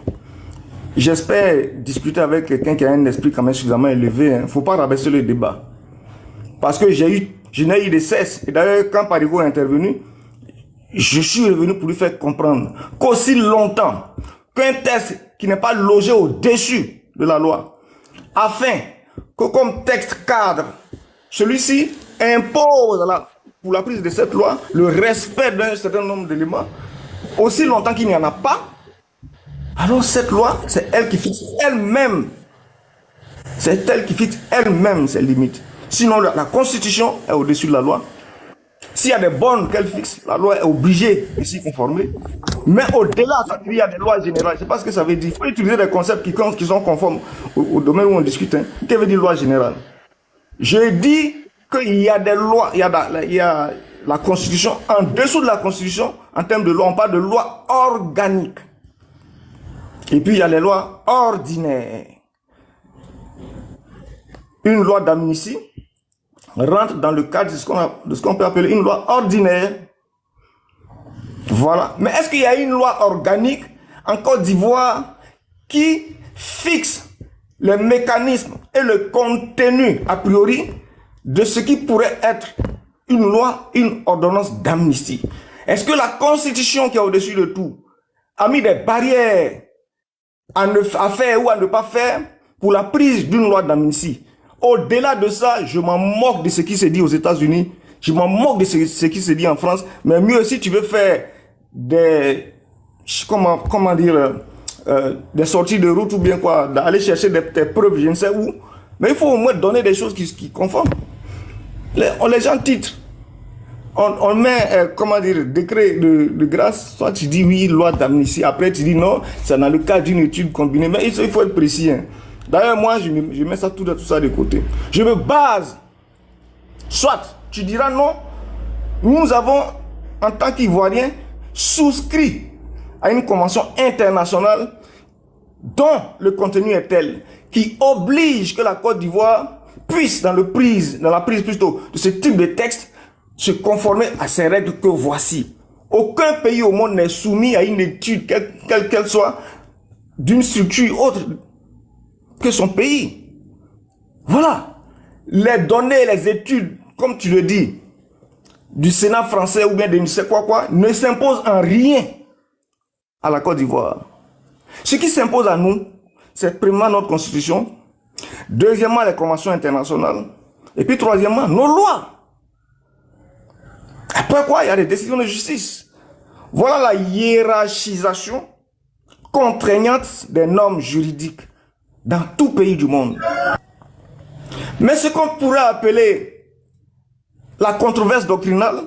[SPEAKER 8] J'espère discuter avec quelqu'un qui a un esprit quand même suffisamment élevé. Il ne faut pas rabaisser le débat. Parce que je n'ai eu de cesse. Et d'ailleurs, quand Parigo est intervenu, je suis revenu pour lui faire comprendre qu'aussi longtemps qu'un texte qui n'est pas logé au-dessus de la loi, afin que comme texte cadre, celui-ci impose pour la prise de cette loi, le respect d'un certain nombre d'éléments, aussi longtemps qu'il n'y en a pas, alors cette loi, c'est elle qui fixe elle-même. C'est elle qui fixe elle-même ses limites. Sinon, la Constitution est au-dessus de la loi. S'il y a des bornes qu'elle fixe, la loi est obligée de s'y conformer. Mais au-delà, il y a des lois générales. C'est pas ce que ça veut dire. Il faut utiliser des concepts qui sont conformes au domaine où on discute. Hein. Qu'est-ce que veut dire loi générale? Je dis qu'il y a des lois, il y a la Constitution. En dessous de la Constitution, en termes de loi, on parle de loi organique. Et puis il y a les lois ordinaires. Une loi d'amnistie rentre dans le cadre de ce qu'on peut appeler une loi ordinaire. Voilà. Mais est-ce qu'il y a une loi organique en Côte d'Ivoire qui fixe les mécanismes et le contenu a priori de ce qui pourrait être une loi, une ordonnance d'amnistie? Est-ce que la Constitution qui est au-dessus de tout a mis des barrières à faire ou à ne pas faire pour la prise d'une loi d'amnistie? Au-delà de ça, je m'en moque de ce qui se dit aux États-Unis, je m'en moque de ce qui se dit en France, mais mieux si tu veux faire des, comment dire, des sorties de route ou bien quoi, d'aller chercher des preuves, je ne sais où, mais il faut au moins donner des choses qui conforment. Les gens titrent, on met, comment dire, décret de grâce, soit tu dis oui, loi d'amnistie, après tu dis non, c'est dans le cadre d'une étude combinée, mais il faut être précis. Hein. D'ailleurs, moi, je mets ça, tout ça de côté. Je me base. Soit, tu diras non, nous avons, en tant qu'Ivoiriens, souscrit à une convention internationale dont le contenu est tel, qui oblige que la Côte d'Ivoire puisse, dans la prise plutôt de ce type de texte, se conformer à ces règles que voici. Aucun pays au monde n'est soumis à une étude, quelle qu'elle soit, d'une structure autre que son pays. Voilà. Les données, les études, comme tu le dis, du Sénat français ou bien de ne sais quoi, ne s'imposent en rien à la Côte d'Ivoire. Ce qui s'impose à nous, c'est premièrement notre constitution, deuxièmement les conventions internationales, et puis troisièmement nos lois. Après quoi, il y a des décisions de justice. Voilà la hiérarchisation contraignante des normes juridiques dans tout pays du monde. Mais ce qu'on pourrait appeler la controverse doctrinale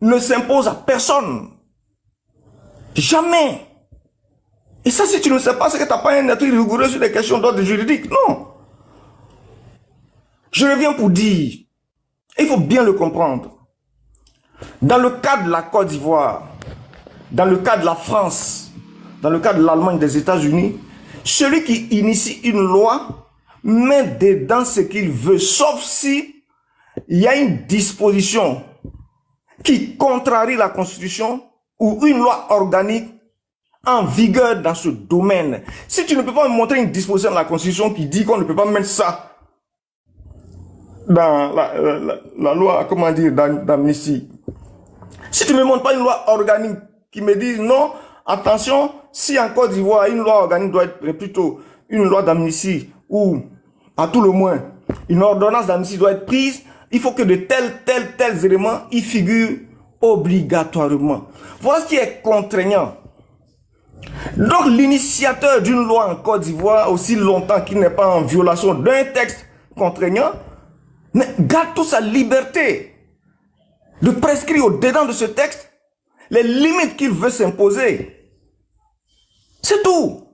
[SPEAKER 8] ne s'impose à personne. Jamais. Et ça, si tu ne sais pas, c'est que tu n'as pas un être rigoureux sur des questions d'ordre juridique. Non. Je reviens pour dire, il faut bien le comprendre. Dans le cas de la Côte d'Ivoire, dans le cas de la France, dans le cas de l'Allemagne, des États-Unis, celui qui initie une loi met dedans ce qu'il veut, sauf si il y a une disposition qui contrarie la Constitution ou une loi organique en vigueur dans ce domaine. Si tu ne peux pas me montrer une disposition de la Constitution qui dit qu'on ne peut pas mettre ça dans la loi, comment dire, d'amnistie. Si tu ne me montres pas une loi organique qui me dit non, attention, si en Côte d'Ivoire, une loi organique doit être plutôt une loi d'amnistie ou, à tout le moins, une ordonnance d'amnistie doit être prise, il faut que de tels éléments y figurent obligatoirement. Voilà ce qui est contraignant. Donc, l'initiateur d'une loi en Côte d'Ivoire, aussi longtemps qu'il n'est pas en violation d'un texte contraignant, garde toute sa liberté de prescrire au-dedans de ce texte les limites qu'il veut s'imposer. C'est tout.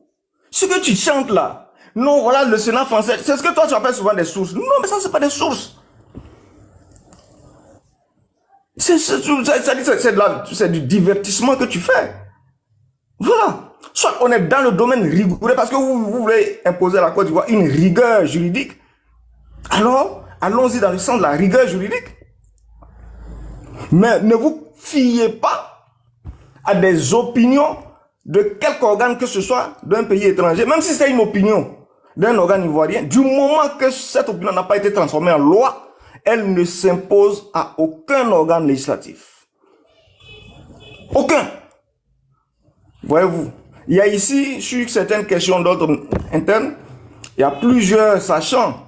[SPEAKER 8] Ce que tu chantes là, non, voilà le Sénat français, c'est ce que toi tu appelles souvent des sources. Non, mais ça, c'est pas des sources. C'est du divertissement que tu fais. Voilà. Soit on est dans le domaine rigoureux, parce que vous voulez imposer à la Côte d'Ivoire une rigueur juridique. Alors, allons-y dans le sens de la rigueur juridique. Mais ne vous fiez pas à des opinions de quelque organe que ce soit d'un pays étranger, même si c'est une opinion d'un organe ivoirien, du moment que cette opinion n'a pas été transformée en loi, elle ne s'impose à aucun organe législatif. Aucun. Voyez-vous, il y a ici, sur certaines questions d'ordre interne, il y a plusieurs sachants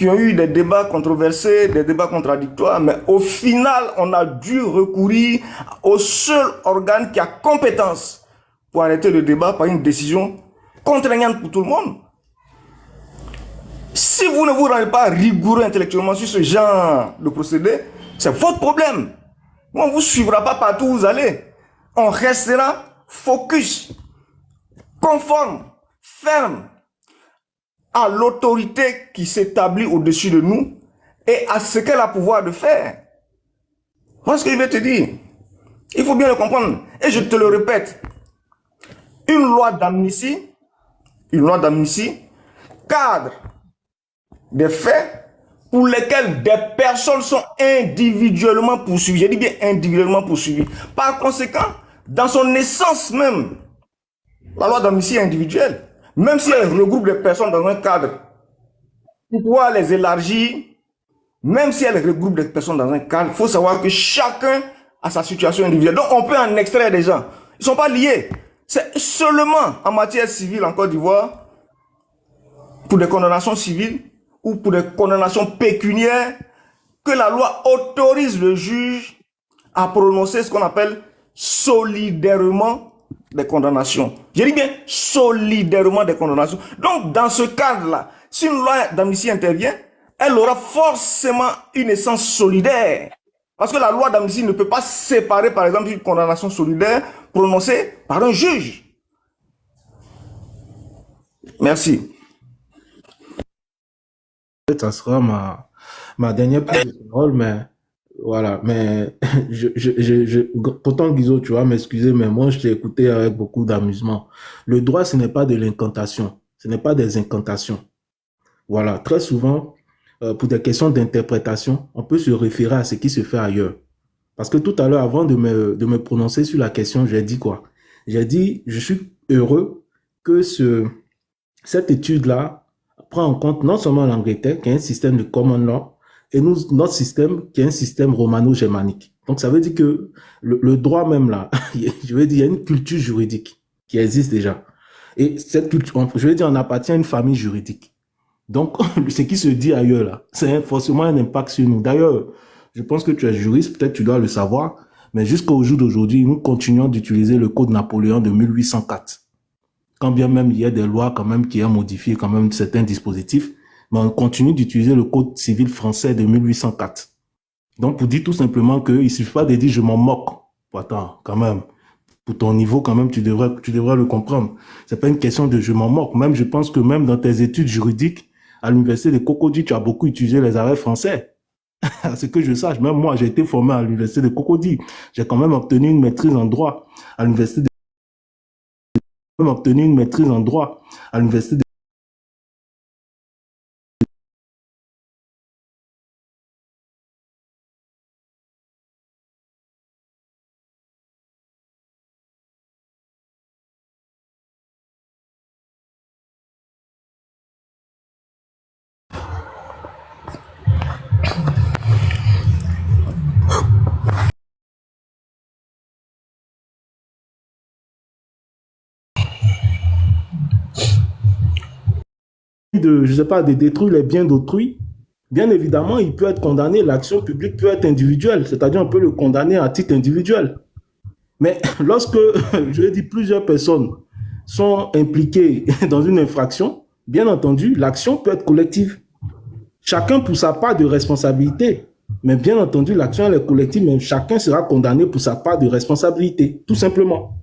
[SPEAKER 8] qui ont eu des débats controversés, des débats contradictoires, mais au final, on a dû recourir au seul organe qui a compétence pour arrêter le débat par une décision contraignante pour tout le monde. Si vous ne vous rendez pas rigoureux intellectuellement sur ce genre de procédé, c'est votre problème. On ne vous suivra pas partout où vous allez. On restera focus, conforme, ferme à l'autorité qui s'établit au-dessus de nous et à ce qu'elle a pouvoir de faire. Voilà ce que je vais te dire. Il faut bien le comprendre. Et je te le répète, une loi d'amnistie cadre des faits pour lesquels des personnes sont individuellement poursuivies. Je dis bien individuellement poursuivies. Par conséquent, dans son essence même, la loi d'amnistie est individuelle. Même si elle regroupe des personnes dans un cadre, pour pouvoir les élargir, même si elle regroupe des personnes dans un cadre, il faut savoir que chacun a sa situation individuelle. Donc on peut en extraire des gens. Ils ne sont pas liés. C'est seulement en matière civile en Côte d'Ivoire, pour des condamnations civiles ou pour des condamnations pécuniaires, que la loi autorise le juge à prononcer ce qu'on appelle solidairement des condamnations. Je dis bien solidairement des condamnations. Donc, dans ce cadre-là, si une loi d'amnistie intervient, elle aura forcément une essence solidaire. Parce que la loi d'amnistie ne peut pas séparer, par exemple, une condamnation solidaire prononcée par un juge. Merci.
[SPEAKER 6] Ça sera ma dernière prise de parole, mais voilà, mais pourtant Guizot, tu vas m'excuser, mais moi je t'ai écouté avec beaucoup d'amusement. Le droit, ce n'est pas de l'incantation, ce n'est pas des incantations. Voilà, très souvent, pour des questions d'interprétation, on peut se référer à ce qui se fait ailleurs. Parce que tout à l'heure, avant de me prononcer sur la question, j'ai dit quoi? J'ai dit, je suis heureux que cette étude-là prend en compte non seulement l'Angleterre, qui est un système de common law, et notre système, qui est un système romano-germanique. Donc, ça veut dire que le droit même là, je veux dire, il y a une culture juridique qui existe déjà. Et cette culture, je veux dire, on appartient à une famille juridique. Donc, ce qui se dit ailleurs là, c'est forcément un impact sur nous. D'ailleurs, je pense que tu es juriste, peut-être tu dois le savoir, mais jusqu'au jour d'aujourd'hui, nous continuons d'utiliser le Code Napoléon de 1804. Quand bien même il y a des lois quand même qui ont modifié quand même certains dispositifs, mais on continue d'utiliser le Code civil français de 1804. Donc, pour dire tout simplement qu'il ne suffit pas de dire « je m'en moque ». Attends, quand même, pour ton niveau, quand même, tu devrais le comprendre. C'est pas une question de « je m'en moque ». Même, je pense que même dans tes études juridiques, à l'université de Cocody, tu as beaucoup utilisé les arrêts français. À ce que je sache, même moi, j'ai été formé à l'université de Cocody. J'ai quand même obtenu une maîtrise en droit à l'université de je sais pas, de détruire les biens d'autrui. Bien évidemment, il peut être condamné, l'action publique peut être individuelle, c'est-à-dire on peut le condamner à titre individuel. Mais lorsque, je l'ai dit, plusieurs personnes sont impliquées dans une infraction, bien entendu, l'action peut être collective. Chacun pour sa part de responsabilité. Mais bien entendu, l'action elle est collective, mais chacun sera condamné pour sa part de responsabilité, tout simplement.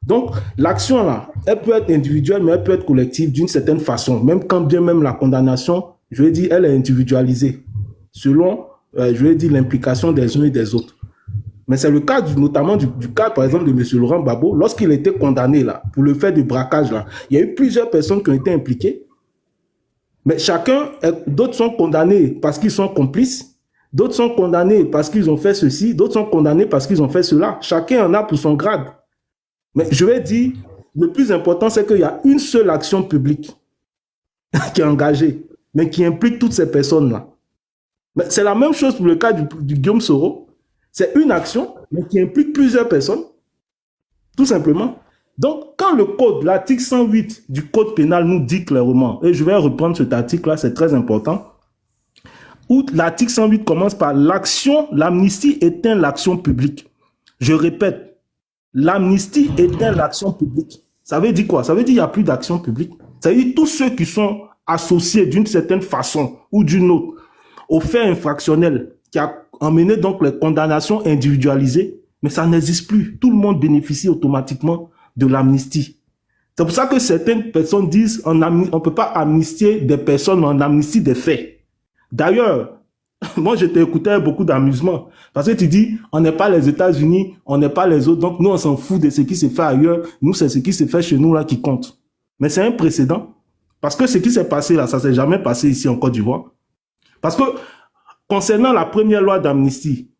[SPEAKER 6] Donc, l'action là, elle peut être individuelle, mais elle peut être collective d'une certaine façon, même quand bien même la condamnation, je vais dire, elle est individualisée, selon, je vais dire, l'implication des uns et des autres. Mais c'est le cas notamment du cas, par exemple, de M. Laurent Gbagbo, lorsqu'il était condamné là, pour le fait de braquage là, il y a eu plusieurs personnes qui ont été impliquées, mais d'autres sont condamnés parce qu'ils sont complices, d'autres sont condamnés parce qu'ils ont fait ceci, d'autres sont condamnés parce qu'ils ont fait cela. Chacun en a pour son grade. Mais je vais dire, le plus important, c'est qu'il y a une seule action publique qui est engagée, mais qui implique toutes ces personnes-là. C'est la même chose pour le cas du Guillaume Soro. C'est une action, mais qui implique plusieurs personnes, tout simplement. Donc, quand le code, l'article 108 du code pénal nous dit clairement, et je vais reprendre cet article-là, c'est très important, où l'article 108 commence par l'action, l'amnistie éteint l'action publique. Je répète, l'amnistie éteint l'action publique. Ça veut dire quoi? Ça veut dire qu'il n'y a plus d'action publique. Ça veut dire tous ceux qui sont associés d'une certaine façon ou d'une autre au fait infractionnel qui a emmené donc les condamnations individualisées, mais ça n'existe plus. Tout le monde bénéficie automatiquement de l'amnistie. C'est pour ça que certaines personnes disent on ne peut pas amnistier des personnes, on amnistie des faits. D'ailleurs, moi je t'écoutais avec beaucoup d'amusement parce que tu dis on n'est pas les États-Unis, on n'est pas les autres, donc nous on s'en fout de ce qui se fait ailleurs, nous c'est ce qui se fait chez nous là qui compte. Mais c'est un précédent parce que ce qui s'est passé là, ça s'est jamais passé ici en Côte d'Ivoire. Parce que concernant la première loi d'amnistie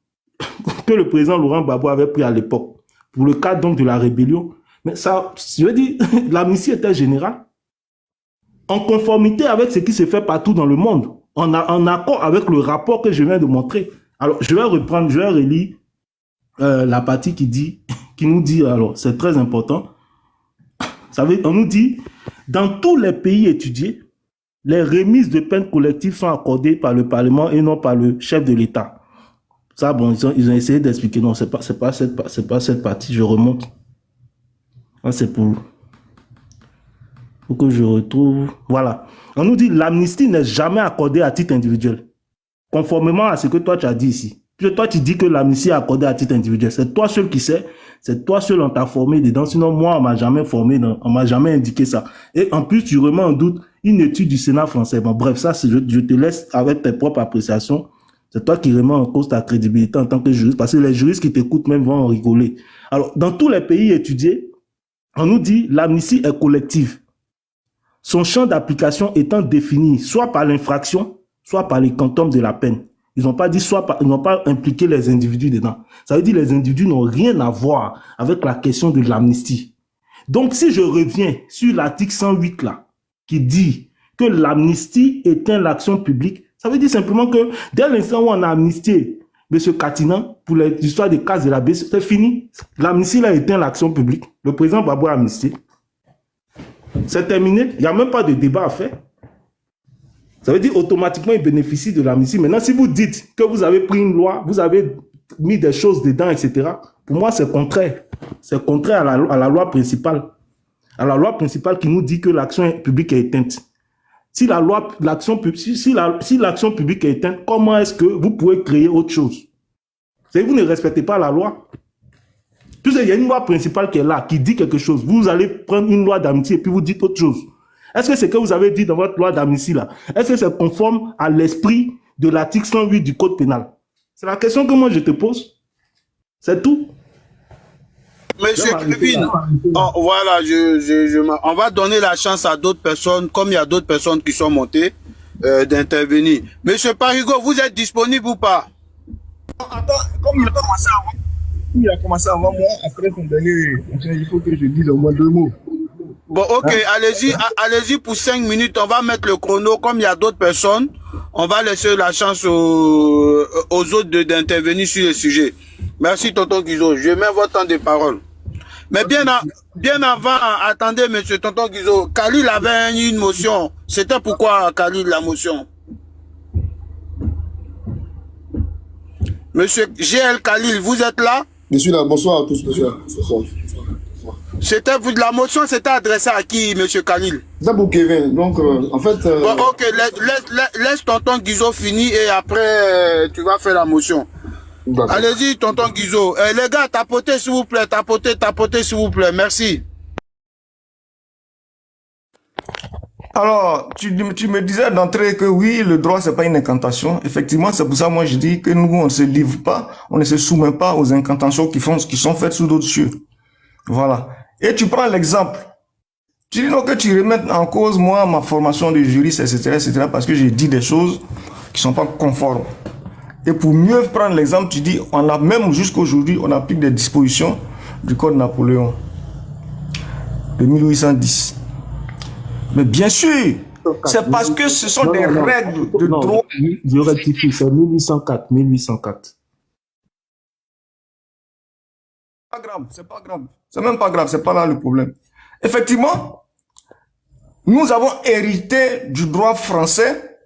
[SPEAKER 6] que le président Laurent Gbagbo avait pris à l'époque, pour le cas donc de la rébellion, mais ça, je veux dire, l'amnistie était générale, en conformité avec ce qui se fait partout dans le monde, en accord avec le rapport que je viens de montrer. Alors, je vais reprendre, je vais relire la partie qui nous dit, alors, c'est très important, on nous dit, dans tous les pays étudiés, les remises de peines collectives sont accordées par le Parlement et non par le chef de l'État. Ça, bon, ils ont essayé d'expliquer. Non, c'est pas cette partie. Je remonte. Ah, c'est pour que je retrouve. Voilà. On nous dit l'amnistie n'est jamais accordée à titre individuel. Conformément à ce que toi tu as dit ici. Puis toi tu dis que l'amnistie est accordée à titre individuel. C'est toi seul qui sais. C'est toi seul on t'a formé dedans. Sinon moi on m'a jamais formé, on m'a jamais indiqué ça. Et en plus tu remets en doute une étude du Sénat français. Bon bref, ça je te laisse avec tes propres appréciations. C'est toi qui remets en cause ta crédibilité en tant que juriste. Parce que les juristes qui t'écoutent même vont en rigoler. Alors dans tous les pays étudiés, on nous dit l'amnistie est collective. Son champ d'application étant défini soit par l'infraction, soit par les quantums de la peine. Ils n'ont pas dit ils n'ont pas impliqué les individus dedans. Ça veut dire que les individus n'ont rien à voir avec la question de l'amnistie. Donc, si je reviens sur l'article 108 là, qui dit que l'amnistie éteint l'action publique, ça veut dire simplement que dès l'instant où on a amnistié M. Katinan pour l'histoire des cases de la BC, c'est fini. L'amnistie là éteint l'action publique. Le président Gbagbo a amnistié. C'est terminé. Il n'y a même pas de débat à faire. Ça veut dire automatiquement il bénéficie de l'amnistie. Maintenant, si vous dites que vous avez pris une loi, vous avez mis des choses dedans, etc., pour moi, c'est contraire. C'est contraire à la loi principale. À la loi principale qui nous dit que l'action publique est éteinte. Si l'action publique est éteinte, comment est-ce que vous pouvez créer autre chose? C'est-à-dire que vous ne respectez pas la loi. Puisqu'il y a une loi principale qui est là, qui dit quelque chose. Vous allez prendre une loi d'amnistie et puis vous dites autre chose. Est-ce que ce que vous avez dit dans votre loi d'amnistie là, est-ce que c'est conforme à l'esprit de l'article 108 du Code pénal? C'est la question que moi je te pose. C'est tout.
[SPEAKER 5] Monsieur Kevin, voilà, on va donner la chance à d'autres personnes, comme il y a d'autres personnes qui sont montées, d'intervenir. Monsieur Parigo, vous êtes disponible ou pas?
[SPEAKER 9] Attends, comme il a commencé avant moi, après son dernier, il faut que je dise au moins 2 mots.
[SPEAKER 5] Bon, ok, allez-y pour 5 minutes, on va mettre le chrono, comme il y a d'autres personnes, on va laisser la chance aux autres d'intervenir sur le sujet. Merci, Tonton Guizo, je mets votre temps de parole. Mais bien avant, attendez, monsieur Tonton Guizo, Khalil avait une motion. C'était pourquoi Khalil la motion? Monsieur GL Khalil, vous êtes là?
[SPEAKER 10] Je suis là, bonsoir à tous, monsieur.
[SPEAKER 5] C'était vous de la motion, c'était adressé à qui, monsieur Khalil?
[SPEAKER 10] C'est pour Kevin, donc en fait...
[SPEAKER 5] Bon, ok, laisse tonton Guizo finir et après tu vas faire la motion. Allez-y, tonton Guizo. Les gars, tapotez s'il vous plaît, tapotez s'il vous plaît, merci.
[SPEAKER 8] Alors, tu me disais d'entrée que oui, le droit, c'est pas une incantation. Effectivement, c'est pour ça, moi, je dis que nous, on ne se livre pas, on ne se soumet pas aux incantations qui sont faites sous d'autres cieux. Voilà. Et tu prends l'exemple. Tu dis donc que tu remettes en cause, moi, ma formation de juriste, etc., parce que j'ai dit des choses qui sont pas conformes. Et pour mieux prendre l'exemple, tu dis, on a même jusqu'aujourd'hui, on applique des dispositions du Code Napoléon de 1810. Mais bien sûr, c'est parce que ce sont des règles de droit.
[SPEAKER 6] Je rectifie, c'est 1804, 1804.
[SPEAKER 8] Pas grave, c'est pas grave. C'est même pas grave, c'est pas là le problème. Effectivement, nous avons hérité du droit français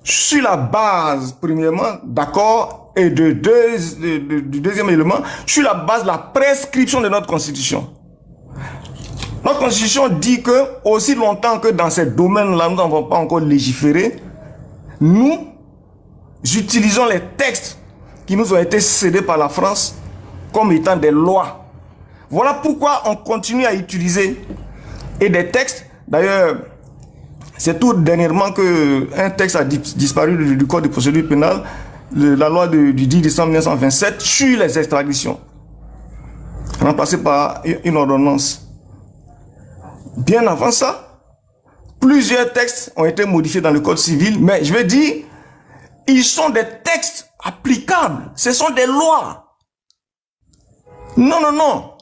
[SPEAKER 8] sur la base, premièrement, d'accord, et du deuxième élément, sur la base de la prescription de notre Constitution. Notre Constitution dit que, aussi longtemps que dans ces domaines-là, nous n'avons pas encore légiféré, nous utilisons les textes qui nous ont été cédés par la France comme étant des lois. Voilà pourquoi on continue à utiliser et des textes. D'ailleurs, c'est tout dernièrement qu'un texte a disparu du Code de procédure pénale, la loi du 10 décembre 1927 sur les extraditions, remplacé par une ordonnance. Bien avant ça, plusieurs textes ont été modifiés dans le Code civil, mais je veux dire, ils sont des textes applicables, ce sont des lois. Non, non, non.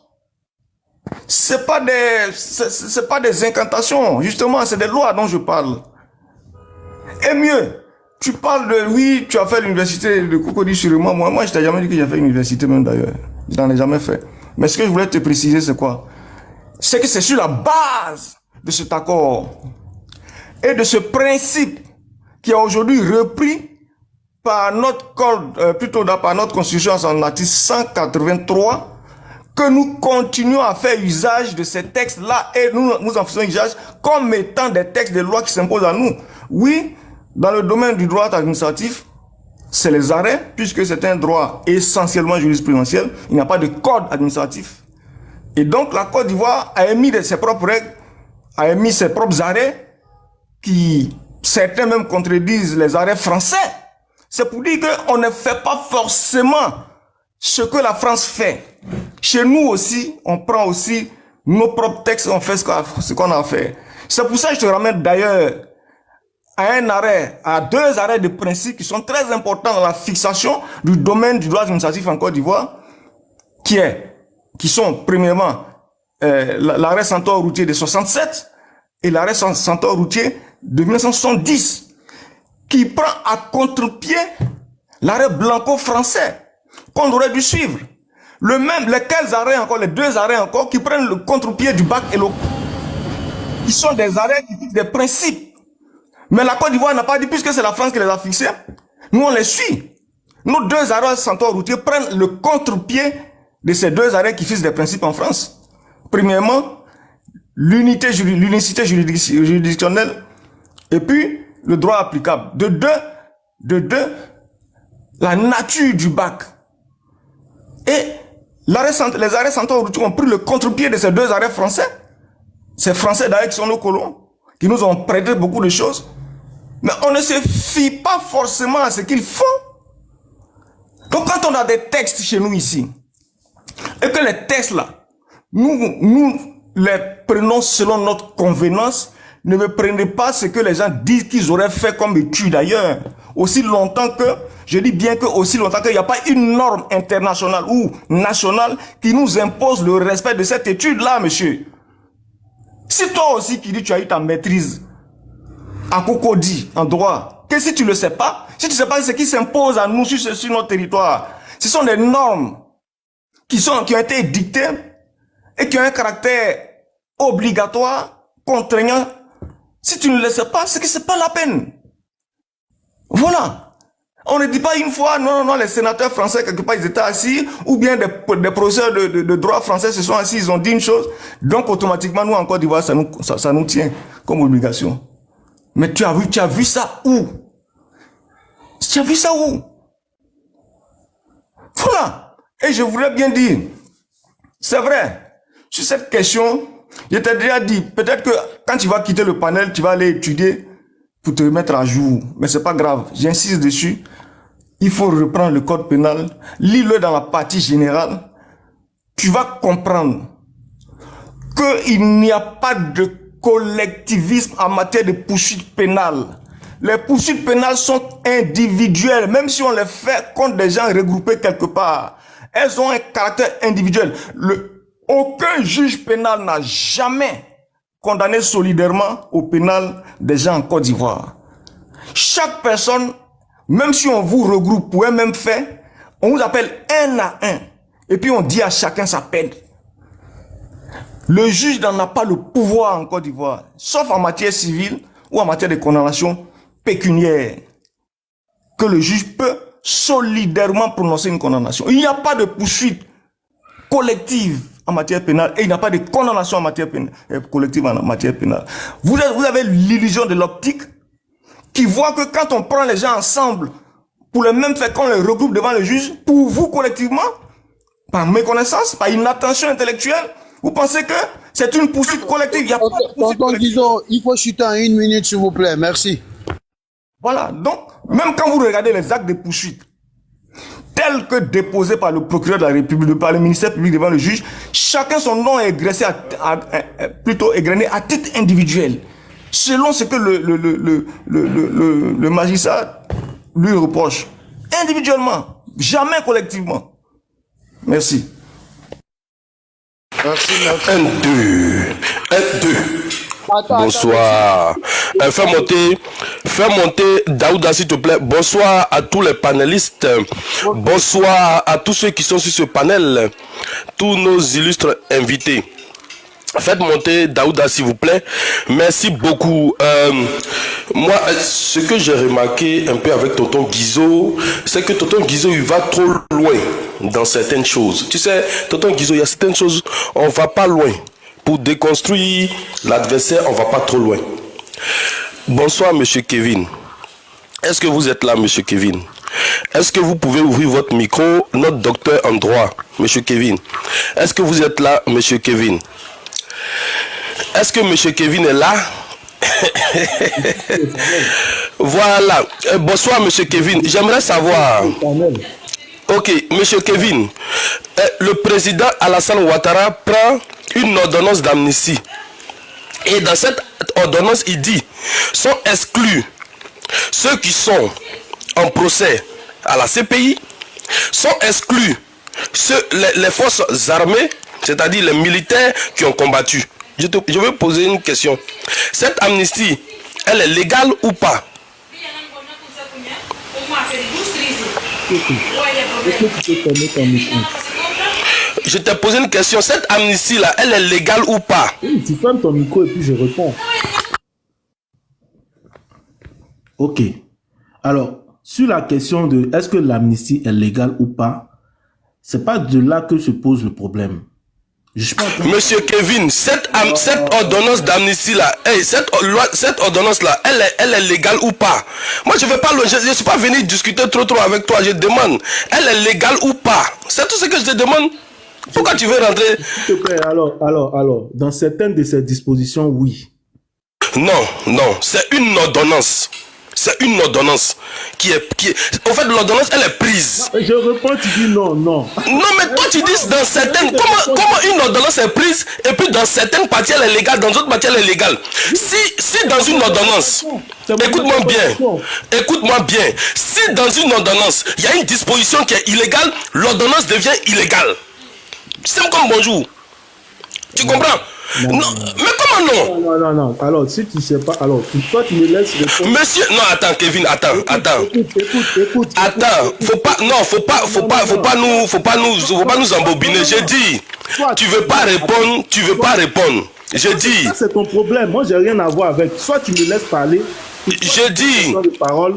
[SPEAKER 8] C'est pas des incantations, justement, c'est des lois dont je parle. Et mieux, tu parles de, oui, tu as fait l'université de Cocody-sur-Remo. Moi, je t'ai jamais dit que j'ai fait l'université même d'ailleurs. Je n'en ai jamais fait. Mais ce que je voulais te préciser, c'est quoi? C'est que c'est sur la base de cet accord et de ce principe qui est aujourd'hui repris par notre code, plutôt par notre constitution en article 183, que nous continuons à faire usage de ces textes-là et nous en faisons usage comme étant des textes de loi qui s'imposent à nous. Oui, dans le domaine du droit administratif, c'est les arrêts, puisque c'est un droit essentiellement jurisprudentiel, il n'y a pas de code administratif. Et donc la Côte d'Ivoire a émis ses propres règles, a émis ses propres arrêts, qui certains même contredisent les arrêts français. C'est pour dire qu'on ne fait pas forcément ce que la France fait. Chez nous aussi, on prend aussi nos propres textes, on fait ce qu'on a fait. C'est pour ça que je te ramène d'ailleurs à un arrêt, à deux arrêts de principe qui sont très importants dans la fixation du domaine du droit administratif en Côte d'Ivoire, qui sont premièrement l'arrêt Santor routier de 67 et l'arrêt Santor routier de 1970, qui prend à contre-pied l'arrêt Blanco français qu'on aurait dû suivre. Les deux arrêts encore qui prennent le contre-pied du bac et qui sont des arrêts qui fixent des principes. Mais la Côte d'Ivoire n'a pas dit, puisque c'est la France qui les a fixés, nous on les suit. Nos deux arrêts Santor routier prennent le contre-pied de ces deux arrêts qui fixent des principes en France. Premièrement, l'unicité juridictionnelle et puis le droit applicable. De deux, la nature du bac. Et les arrêts Santor routier ont pris le contre-pied de ces deux arrêts français. Ces Français d'ailleurs qui sont nos colons, qui nous ont prêté beaucoup de choses. Mais on ne se fie pas forcément à ce qu'ils font. Donc quand on a des textes chez nous ici, et que les textes là, nous les prenons selon notre convenance, ne me prenez pas ce que les gens disent qu'ils auraient fait comme étude d'ailleurs. Aussi longtemps que, je dis bien que aussi longtemps qu'il n'y a pas une norme internationale ou nationale qui nous impose le respect de cette étude-là, monsieur. Si toi aussi qui dis tu as eu ta maîtrise à Cocody, en droit, que si tu ne le sais pas, si tu ne sais pas ce qui s'impose à nous sur notre territoire, ce sont des normes qui ont été dictées et qui ont un caractère obligatoire, contraignant. Si tu ne le sais pas, c'est que c'est pas la peine. Voilà. On ne dit pas une fois, non, les sénateurs français, quelque part, ils étaient assis, ou bien des professeurs de droit français se sont assis, ils ont dit une chose, donc automatiquement, nous, en Côte d'Ivoire, ça nous tient comme obligation. Mais tu as vu ça où? Tu as vu ça où? Voilà. Et je voudrais bien dire, c'est vrai, sur cette question, je t'ai déjà dit, peut-être que quand tu vas quitter le panel, tu vas aller étudier pour te mettre à jour. Mais c'est pas grave, j'insiste dessus. Il faut reprendre le code pénal, lis-le dans la partie générale. Tu vas comprendre qu'il n'y a pas de collectivisme en matière de poursuites pénales. Les poursuites pénales sont individuelles, même si on les fait contre des gens regroupés quelque part. Elles ont un caractère individuel. Aucun juge pénal n'a jamais condamné solidairement au pénal des gens en Côte d'Ivoire. Chaque personne, même si on vous regroupe pour un même fait, on vous appelle un à un. Et puis on dit à chacun sa peine. Le juge n'en a pas le pouvoir en Côte d'Ivoire, sauf en matière civile ou en matière de condamnation pécuniaire. que le juge peut solidairement prononcer une condamnation. Il n'y a pas de poursuite collective en matière pénale et il n'y a pas de condamnation en matière pénale, collective en matière pénale. Vous avez l'illusion de l'optique qui voit que quand on prend les gens ensemble pour le même fait qu'on les regroupe devant le juge, pour vous collectivement, par méconnaissance, par inattention intellectuelle, vous pensez que c'est une poursuite collective. Il y a pas de poursuite collective.
[SPEAKER 5] Disons, il faut chuter en 1 minute, s'il vous plaît. Merci.
[SPEAKER 8] Voilà, donc, même quand vous regardez les actes de poursuite, tels que déposés par le procureur de la République, par le ministère public devant le juge, chacun son nom est graissé plutôt égrené à titre individuel, selon ce que le magistrat lui reproche. Individuellement, jamais collectivement. Merci.
[SPEAKER 5] Merci.
[SPEAKER 2] 1, 2. Bonsoir. Fais monter Daouda, s'il te plaît. Bonsoir à tous les panélistes. Bonsoir à tous ceux qui sont sur ce panel. Tous nos illustres invités. Faites monter Daouda, s'il vous plaît. Merci beaucoup. Moi, ce que j'ai remarqué un peu avec Tonton Guizot, c'est que Tonton Guizot, il va trop loin dans certaines choses. Tu sais, Tonton Guizot, il y a certaines choses, on va pas loin. Pour déconstruire l'adversaire, on va pas trop loin. Bonsoir, monsieur Kevin. Est-ce que vous êtes là, monsieur Kevin? Est-ce que vous pouvez ouvrir votre micro, notre docteur en droit, monsieur Kevin? Est-ce que vous êtes là, monsieur Kevin? Est-ce que monsieur Kevin est là? Voilà. Bonsoir, monsieur Kevin. J'aimerais savoir... Ok, monsieur Kevin, le président Alassane Ouattara prend une ordonnance d'amnistie. Et dans cette ordonnance, il dit, sont exclus ceux qui sont en procès à la CPI, sont exclus les forces armées, c'est-à-dire les militaires qui ont combattu. Je vais poser une question. Cette amnistie, elle est légale ou pas? Je t'ai posé une question. Cette amnistie-là, elle est légale ou pas?
[SPEAKER 6] Oui, tu fermes ton micro et puis je réponds. Ok. Alors, sur la question de est-ce que l'amnistie est légale ou pas, c'est pas de là que se pose le problème.
[SPEAKER 2] Monsieur Kevin, cette ordonnance d'amnistie-là, cette ordonnance-là, elle est légale ou pas? Moi, je ne suis pas venu discuter trop avec toi. Je demande, elle est légale ou pas? C'est tout ce que je te demande. Pourquoi tu veux rentrer?
[SPEAKER 6] S'il te plaît, alors, dans certaines de ces dispositions, oui.
[SPEAKER 2] Non, c'est une ordonnance. C'est une ordonnance qui est... En fait, l'ordonnance, elle est prise.
[SPEAKER 6] Je réponds, tu dis non. Non,
[SPEAKER 2] mais toi, tu dis dans certaines... Comment une ordonnance est prise et puis dans certaines parties, elle est légale, dans d'autres parties, elle est légale. Si dans une ordonnance... Écoute-moi bien. Si dans une ordonnance, il y a une disposition qui est illégale, l'ordonnance devient illégale. C'est comme bonjour. Tu comprends? Non, mais comment non?
[SPEAKER 6] Non. Alors, si tu sais pas, alors, toi, tu me laisses répondre.
[SPEAKER 2] Monsieur, non, attends, Kevin, attends.
[SPEAKER 6] Écoute.
[SPEAKER 2] Attends, faut pas nous embobiner. J'ai dit, tu veux pas répondre. J'ai dit.
[SPEAKER 6] Ça, c'est ton problème. Moi, j'ai rien à voir avec. Soit tu me laisses parler.
[SPEAKER 2] J'ai dit.
[SPEAKER 6] Parole.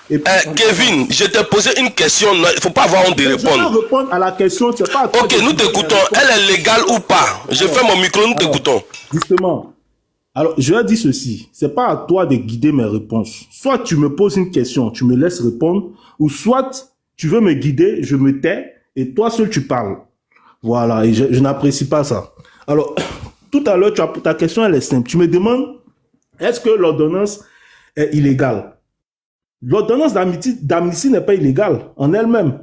[SPEAKER 2] Kevin, je t'ai posé une question, il ne faut pas avoir honte de répondre.
[SPEAKER 6] Je vais répondre à la question, c'est pas à toi.
[SPEAKER 2] Ok, nous t'écoutons. Elle est légale ou pas? Je fais mon micro, nous t'écoutons.
[SPEAKER 6] Justement. Alors, je vais dire ceci. C'est pas à toi de guider mes réponses. Soit tu me poses une question, tu me laisses répondre, ou soit tu veux me guider, je me tais, et toi seul tu parles. Voilà, et je n'apprécie pas ça. Alors, tout à l'heure, ta question, elle est simple. Tu me demandes, est-ce que l'ordonnance est illégale? L'ordonnance d'amnistie n'est pas illégale en elle-même,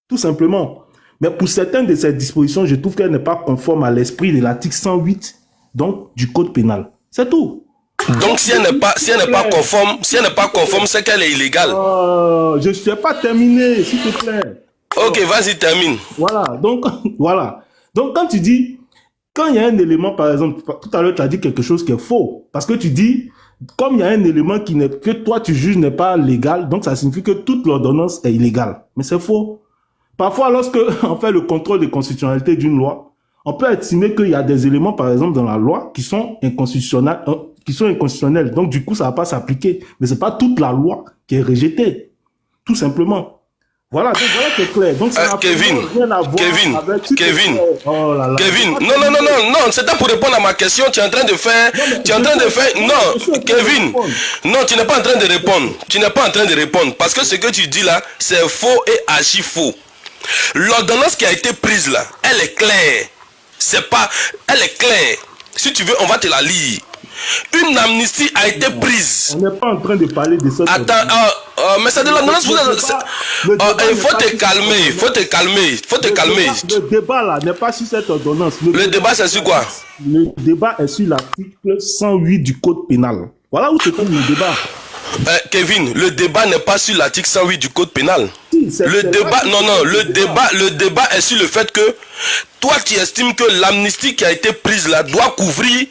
[SPEAKER 6] tout simplement. Mais pour certaines de ces dispositions, je trouve qu'elle n'est pas conforme à l'esprit de l'article 108 donc, du code pénal. C'est tout.
[SPEAKER 2] Donc si elle n'est pas conforme, c'est qu'elle est illégale.
[SPEAKER 6] Je ne sais pas terminé, s'il te plaît.
[SPEAKER 2] Ok, vas-y, termine.
[SPEAKER 6] Voilà, donc, quand tu dis, quand il y a un élément, par exemple, tout à l'heure, tu as dit quelque chose qui est faux. Parce que tu dis, comme il y a un élément que toi tu juges n'est pas légal, donc ça signifie que toute l'ordonnance est illégale. Mais c'est faux. Parfois, lorsque on fait le contrôle de constitutionnalité d'une loi, on peut estimer qu'il y a des éléments, par exemple, dans la loi qui sont inconstitutionnels. Donc, du coup, ça va pas s'appliquer. Mais c'est pas toute la loi qui est rejetée. Tout simplement. Voilà, donc voilà, c'est clair. Donc, ça n'a
[SPEAKER 2] Kevin,
[SPEAKER 6] rien à voir avec... Oh là là.
[SPEAKER 2] Kevin, non, c'était pour répondre à ma question. Tu es en train de faire... Non, Kevin, non, tu n'es pas en train de répondre. Tu n'es pas en train de répondre. Parce que ce que tu dis là, c'est faux et archi faux. L'ordonnance qui a été prise là, elle est claire. Elle est claire. Si tu veux, on va te la lire. Une amnistie a été prise.
[SPEAKER 6] On n'est pas en train de parler de ça.
[SPEAKER 2] Attends, mais c'est de l'ordonnance. Il faut te calmer,
[SPEAKER 6] Le débat là n'est pas sur cette ordonnance.
[SPEAKER 2] Le débat c'est sur quoi?
[SPEAKER 6] Le débat est sur l'article 108 du code pénal. Voilà où se trouve le débat.
[SPEAKER 2] Kevin, le débat n'est pas sur l'article 108 du code pénal. Le débat est sur le fait que toi tu estimes que l'amnistie qui a été prise là doit couvrir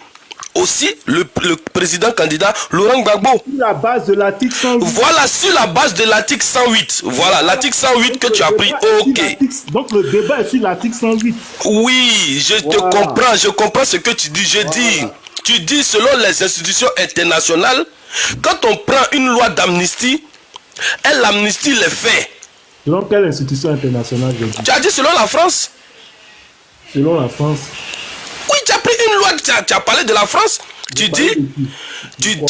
[SPEAKER 2] aussi le président candidat Laurent Gbagbo.
[SPEAKER 6] Sur la base de l'article 108.
[SPEAKER 2] Voilà, sur la base de l'article 108. Voilà, l'article 108 que tu as pris. Ok.
[SPEAKER 6] Donc le débat est sur l'article 108.
[SPEAKER 2] Oui, je te comprends. Je comprends ce que tu dis. Tu dis selon les institutions internationales, quand on prend une loi d'amnistie, elle amnistie les faits.
[SPEAKER 6] Selon quelle institution internationale?
[SPEAKER 2] Tu as dit selon la France.
[SPEAKER 6] Selon la France.
[SPEAKER 2] Oui, tu as pris une loi, tu as parlé de la France. Tu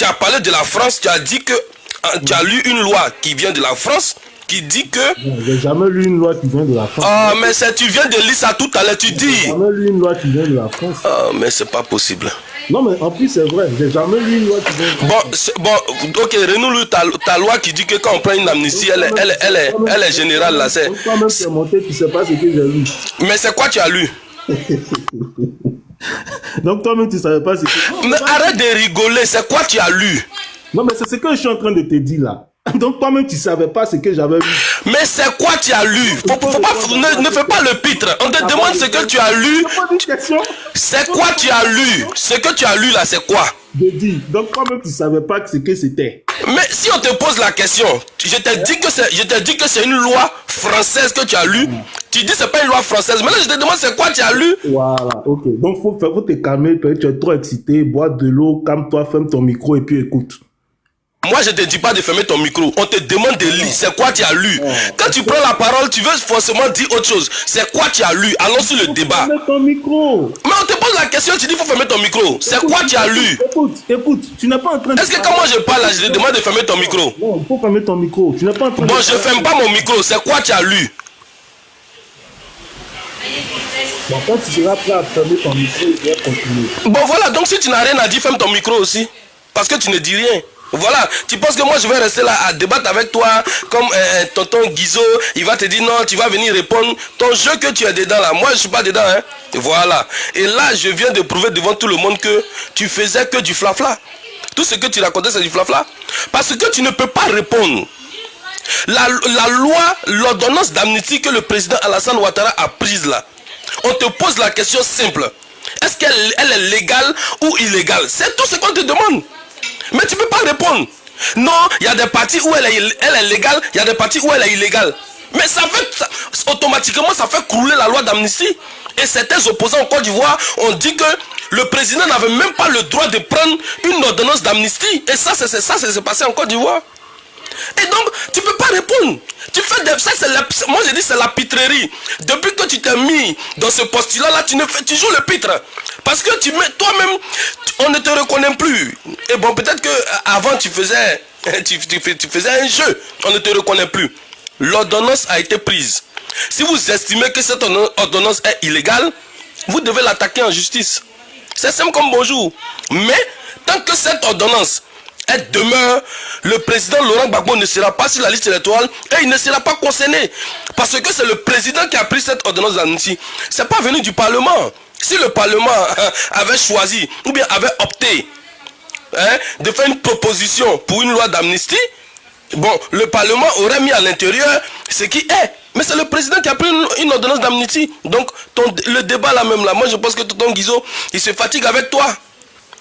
[SPEAKER 2] as parlé de la France, tu as dit que tu as lu une loi qui vient de la France qui dit que...
[SPEAKER 6] Non, j'ai jamais lu une loi qui vient de la France.
[SPEAKER 2] Ah, mais tu viens de lire ça tout à l'heure, tu dis...
[SPEAKER 6] J'ai jamais lu une loi qui vient de la France.
[SPEAKER 2] Ah, mais c'est pas possible.
[SPEAKER 6] Non, mais en plus, c'est vrai, j'ai jamais lu une loi qui vient de la France.
[SPEAKER 2] Bon, ok, renoue-le ta loi qui dit que quand on prend une amnistie, elle est générale, là.
[SPEAKER 6] Toi-même, tu es monté, tu sais pas ce que j'ai lu.
[SPEAKER 2] Mais c'est quoi tu as lu?
[SPEAKER 6] Donc toi-même tu savais pas ce que...
[SPEAKER 2] Mais arrête de rigoler, c'est quoi tu as lu?
[SPEAKER 6] Non mais c'est ce que je suis en train de te dire là. Donc toi-même tu savais pas ce que j'avais lu.
[SPEAKER 2] Mais c'est quoi tu as lu? Ne fais pas le pitre. On te demande ce que tu as lu. C'est quoi tu as lu? Ce que tu as lu là, c'est quoi?
[SPEAKER 6] Je dis, donc toi-même tu savais pas ce que c'était.
[SPEAKER 2] Mais si on te pose la question, je te dis que c'est une loi française que tu as lu. Tu dis c'est pas une loi française. Maintenant je te demande c'est quoi tu as lu.
[SPEAKER 6] Voilà, ok. Donc faut te calmer, peut-être tu es trop excité, bois de l'eau, calme-toi, ferme ton micro et puis écoute.
[SPEAKER 2] Moi je te dis pas de fermer ton micro. On te demande de lire. C'est quoi tu as lu? Quand tu prends la parole, tu veux forcément dire autre chose. C'est quoi tu as lu? Allons sur le débat.
[SPEAKER 6] Ferme ton micro.
[SPEAKER 2] Mais on te pose la question, tu dis faut fermer ton micro. C'est quoi tu as lu?
[SPEAKER 6] Écoute, tu n'es pas en train de...
[SPEAKER 2] Est-ce que quand moi je parle là, je te demande de fermer ton micro?
[SPEAKER 6] Non, il faut fermer ton micro. Tu n'es pas en train de...
[SPEAKER 2] Bon, je ferme pas mon micro. C'est quoi tu as lu?
[SPEAKER 6] Bon, quand tu seras prêt à fermer ton micro, je vais continuer.
[SPEAKER 2] Bon voilà, donc si tu n'as rien à dire, ferme ton micro aussi. Parce que tu ne dis rien. Voilà, tu penses que moi je vais rester là à débattre avec toi comme tonton Guizot, il va te dire non, tu vas venir répondre. Ton jeu que tu es dedans là, moi je suis pas dedans hein. Voilà, et là je viens de prouver devant tout le monde que tu faisais que du flafla. Tout ce que tu racontais c'est du flafla. Parce que tu ne peux pas répondre. La loi, l'ordonnance d'amnistie que le président Alassane Ouattara a prise là, on te pose la question simple. Est-ce qu'elle est légale ou illégale? C'est tout ce qu'on te demande. Mais tu ne peux pas répondre. Non, il y a des parties où elle est légale, il y a des parties où elle est illégale. Mais automatiquement, ça fait crouler la loi d'amnistie. Et certains opposants en Côte d'Ivoire ont dit que le président n'avait même pas le droit de prendre une ordonnance d'amnistie. Et ça, c'est passé en Côte d'Ivoire. Et donc, tu ne peux pas répondre. Tu fais moi je dis c'est la pitrerie. Depuis que tu t'es mis dans ce postulat-là, tu joues le pitre. Parce que toi-même, on ne te reconnaît plus. Et bon, peut-être qu'avant tu faisais un jeu. On ne te reconnaît plus. L'ordonnance a été prise. Si vous estimez que cette ordonnance est illégale, vous devez l'attaquer en justice. C'est simple comme bonjour. Mais, tant que cette ordonnance elle demeure, le président Laurent Gbagbo ne sera pas sur la liste électorale et il ne sera pas concerné. Parce que c'est le président qui a pris cette ordonnance d'amnistie. Ce n'est pas venu du Parlement. Si le Parlement avait choisi ou bien avait opté de faire une proposition pour une loi d'amnistie, bon, le Parlement aurait mis à l'intérieur ce qui est. Mais c'est le président qui a pris une ordonnance d'amnistie. Donc, le débat là même là, moi je pense que tonton Guizot, il se fatigue avec toi.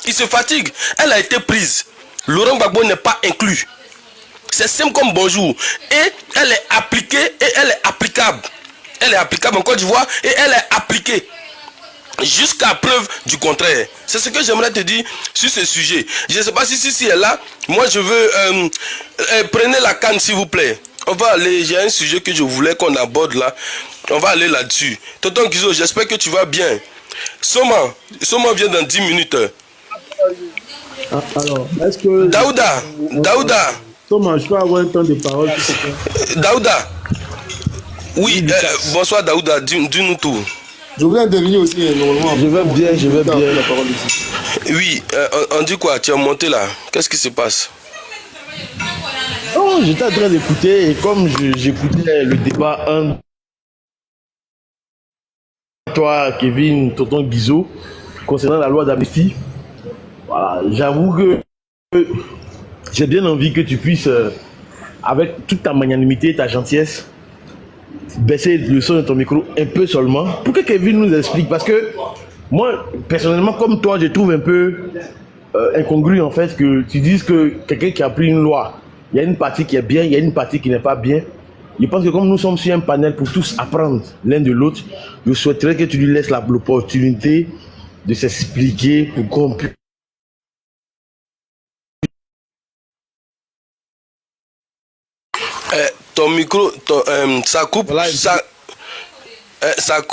[SPEAKER 2] Il se fatigue. Elle a été prise. Laurent Gbagbo n'est pas inclus. C'est simple comme bonjour. Et elle est appliquée et elle est applicable. Elle est applicable en Côte d'Ivoire et elle est appliquée. Jusqu'à preuve du contraire. C'est ce que j'aimerais te dire sur ce sujet. Je ne sais pas si elle est là. Moi je veux... prenez la canne s'il vous plaît.
[SPEAKER 11] On va aller, j'ai un sujet que je voulais qu'on aborde là. On va aller là-dessus. Tonton Guizo, j'espère que tu vas bien. Soma vient dans 10 minutes.
[SPEAKER 6] Alors, est-ce que...
[SPEAKER 11] Daouda.
[SPEAKER 6] Soma, je peux avoir un temps de parole.
[SPEAKER 11] Daouda. Oui, bonsoir Daouda, dis-nous tout.
[SPEAKER 10] Je voulais intervenir aussi, normalement.
[SPEAKER 6] Je vais bien.
[SPEAKER 10] La parole ici.
[SPEAKER 11] Oui, on dit quoi? Tu es monté là. Qu'est-ce qui se passe?
[SPEAKER 12] Oh, j'étais en train d'écouter et comme j'écoutais le débat 1, toi, Kevin, tonton Guizo, concernant la loi d'amnistie, voilà, j'avoue que j'ai bien envie que tu puisses, avec toute ta magnanimité, ta gentillesse, baisser le son de ton micro un peu seulement pour que Kevin nous explique. Parce que moi, personnellement, comme toi, je trouve un peu incongru en fait que tu dises que quelqu'un qui a pris une loi, il y a une partie qui est bien, il y a une partie qui n'est pas bien. Je pense que comme nous sommes sur un panel pour tous apprendre l'un de l'autre, je souhaiterais que tu lui laisses l'opportunité de s'expliquer pour qu'on puisse...
[SPEAKER 11] Ton micro, ça coupe, ça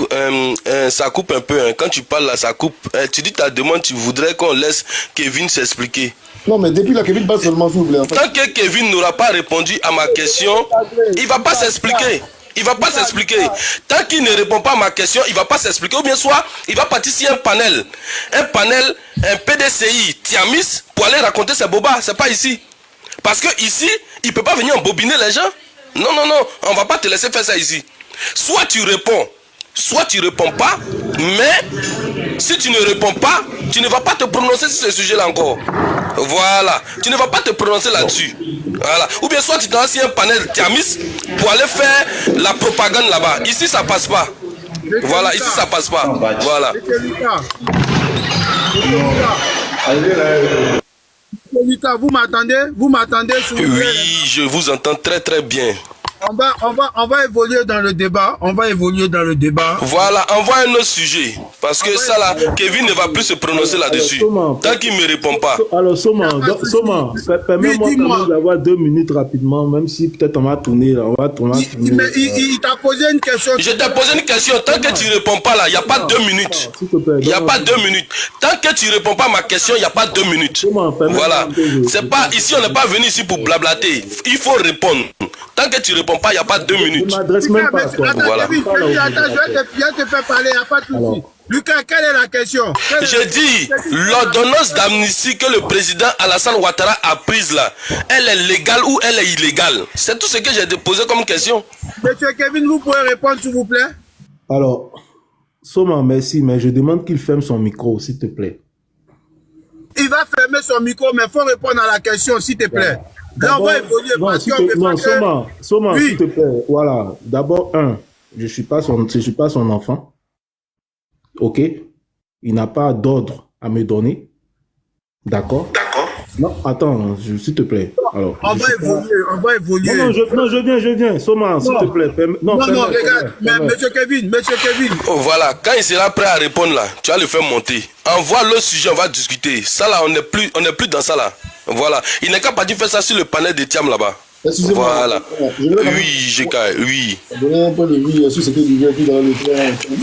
[SPEAKER 11] coupe un peu. Hein. Quand tu parles là, ça coupe. Tu dis ta demande, tu voudrais qu'on laisse Kevin s'expliquer.
[SPEAKER 10] Non, mais depuis là, Kevin passe seulement, s'il vous plaît. En fait.
[SPEAKER 11] Tant que Kevin n'aura pas répondu à ma question, il va pas s'expliquer. Il va pas s'expliquer. Tant qu'il ne répond pas à ma question, il va pas s'expliquer. Ou bien soit, il va partir sur un panel, un PDCI, Tiamis, pour aller raconter ses bobas. C'est pas ici. Parce que ici, il peut pas venir embobiner les gens. Non, on va pas te laisser faire ça ici. Soit tu réponds pas, mais si tu ne réponds pas, tu ne vas pas te prononcer sur ce sujet-là encore. Voilà, tu ne vas pas te prononcer là-dessus. Voilà. Ou bien soit tu t'en sur un panel Tiamis pour aller faire la propagande là-bas. Ici, ça passe pas. Voilà, ici, ça passe pas. Voilà.
[SPEAKER 5] Lucas, vous m'entendez? Vous m'entendez?
[SPEAKER 11] Oui, je vous entends très très bien.
[SPEAKER 5] On va évoluer dans le débat.
[SPEAKER 11] Voilà, envoie un autre sujet. Parce que ça là, Kevin ne va plus se prononcer là-dessus. Tant qu'il ne me répond pas.
[SPEAKER 6] Alors, Soma, permets-moi d'avoir 2 minutes rapidement, même si peut-être on va tourner là.
[SPEAKER 5] Mais il t'a posé une question.
[SPEAKER 11] Je t'ai posé une question. Tant que tu ne réponds pas là, il n'y a pas 2 minutes. Il n'y a pas 2 minutes. Tant que tu ne réponds pas à ma question, il n'y a pas 2 minutes. Voilà. C'est pas, ici, on n'est pas venu ici pour blablater. Il faut répondre. Tant que tu ne réponds pas, il n'y a pas 2 minutes.
[SPEAKER 6] Je m'adresse même pas à toi.
[SPEAKER 5] Voilà. Attends, je te fais parler, il n'y a pas de souci. Lucas, quelle est la question?
[SPEAKER 11] J'ai dit, l'ordonnance d'amnistie que le président Alassane Ouattara a prise là, elle est légale ou elle est illégale? C'est tout ce que j'ai déposé comme question.
[SPEAKER 5] Monsieur Kevin, vous pouvez répondre s'il vous plaît?
[SPEAKER 6] Alors, Soma, merci, mais je demande qu'il ferme son micro, s'il te plaît.
[SPEAKER 5] Il va fermer son micro, mais il faut répondre à la question, s'il te plaît. Là, on va évoluer parce qu'on peut pas...
[SPEAKER 6] Soma, s'il te plaît, voilà. D'abord, je suis pas son enfant. Ok? Il n'a pas d'ordre à me donner. D'accord? Non, attends, s'il te plaît. Alors, on
[SPEAKER 5] va évoluer.
[SPEAKER 6] Non, je viens. Soma, s'il te plaît.
[SPEAKER 5] Non, regarde, monsieur Kevin.
[SPEAKER 11] Oh, voilà, quand il sera prêt à répondre là, tu vas le faire monter. Envoie le sujet, on va discuter. Ça là, on n'est plus dans ça là. Voilà. Il n'est qu'à pas faire ça sur le panel de Tiam là-bas. Voilà. Oui, GK, oui.
[SPEAKER 10] Donner un peu de vie sur ce que je dis dans le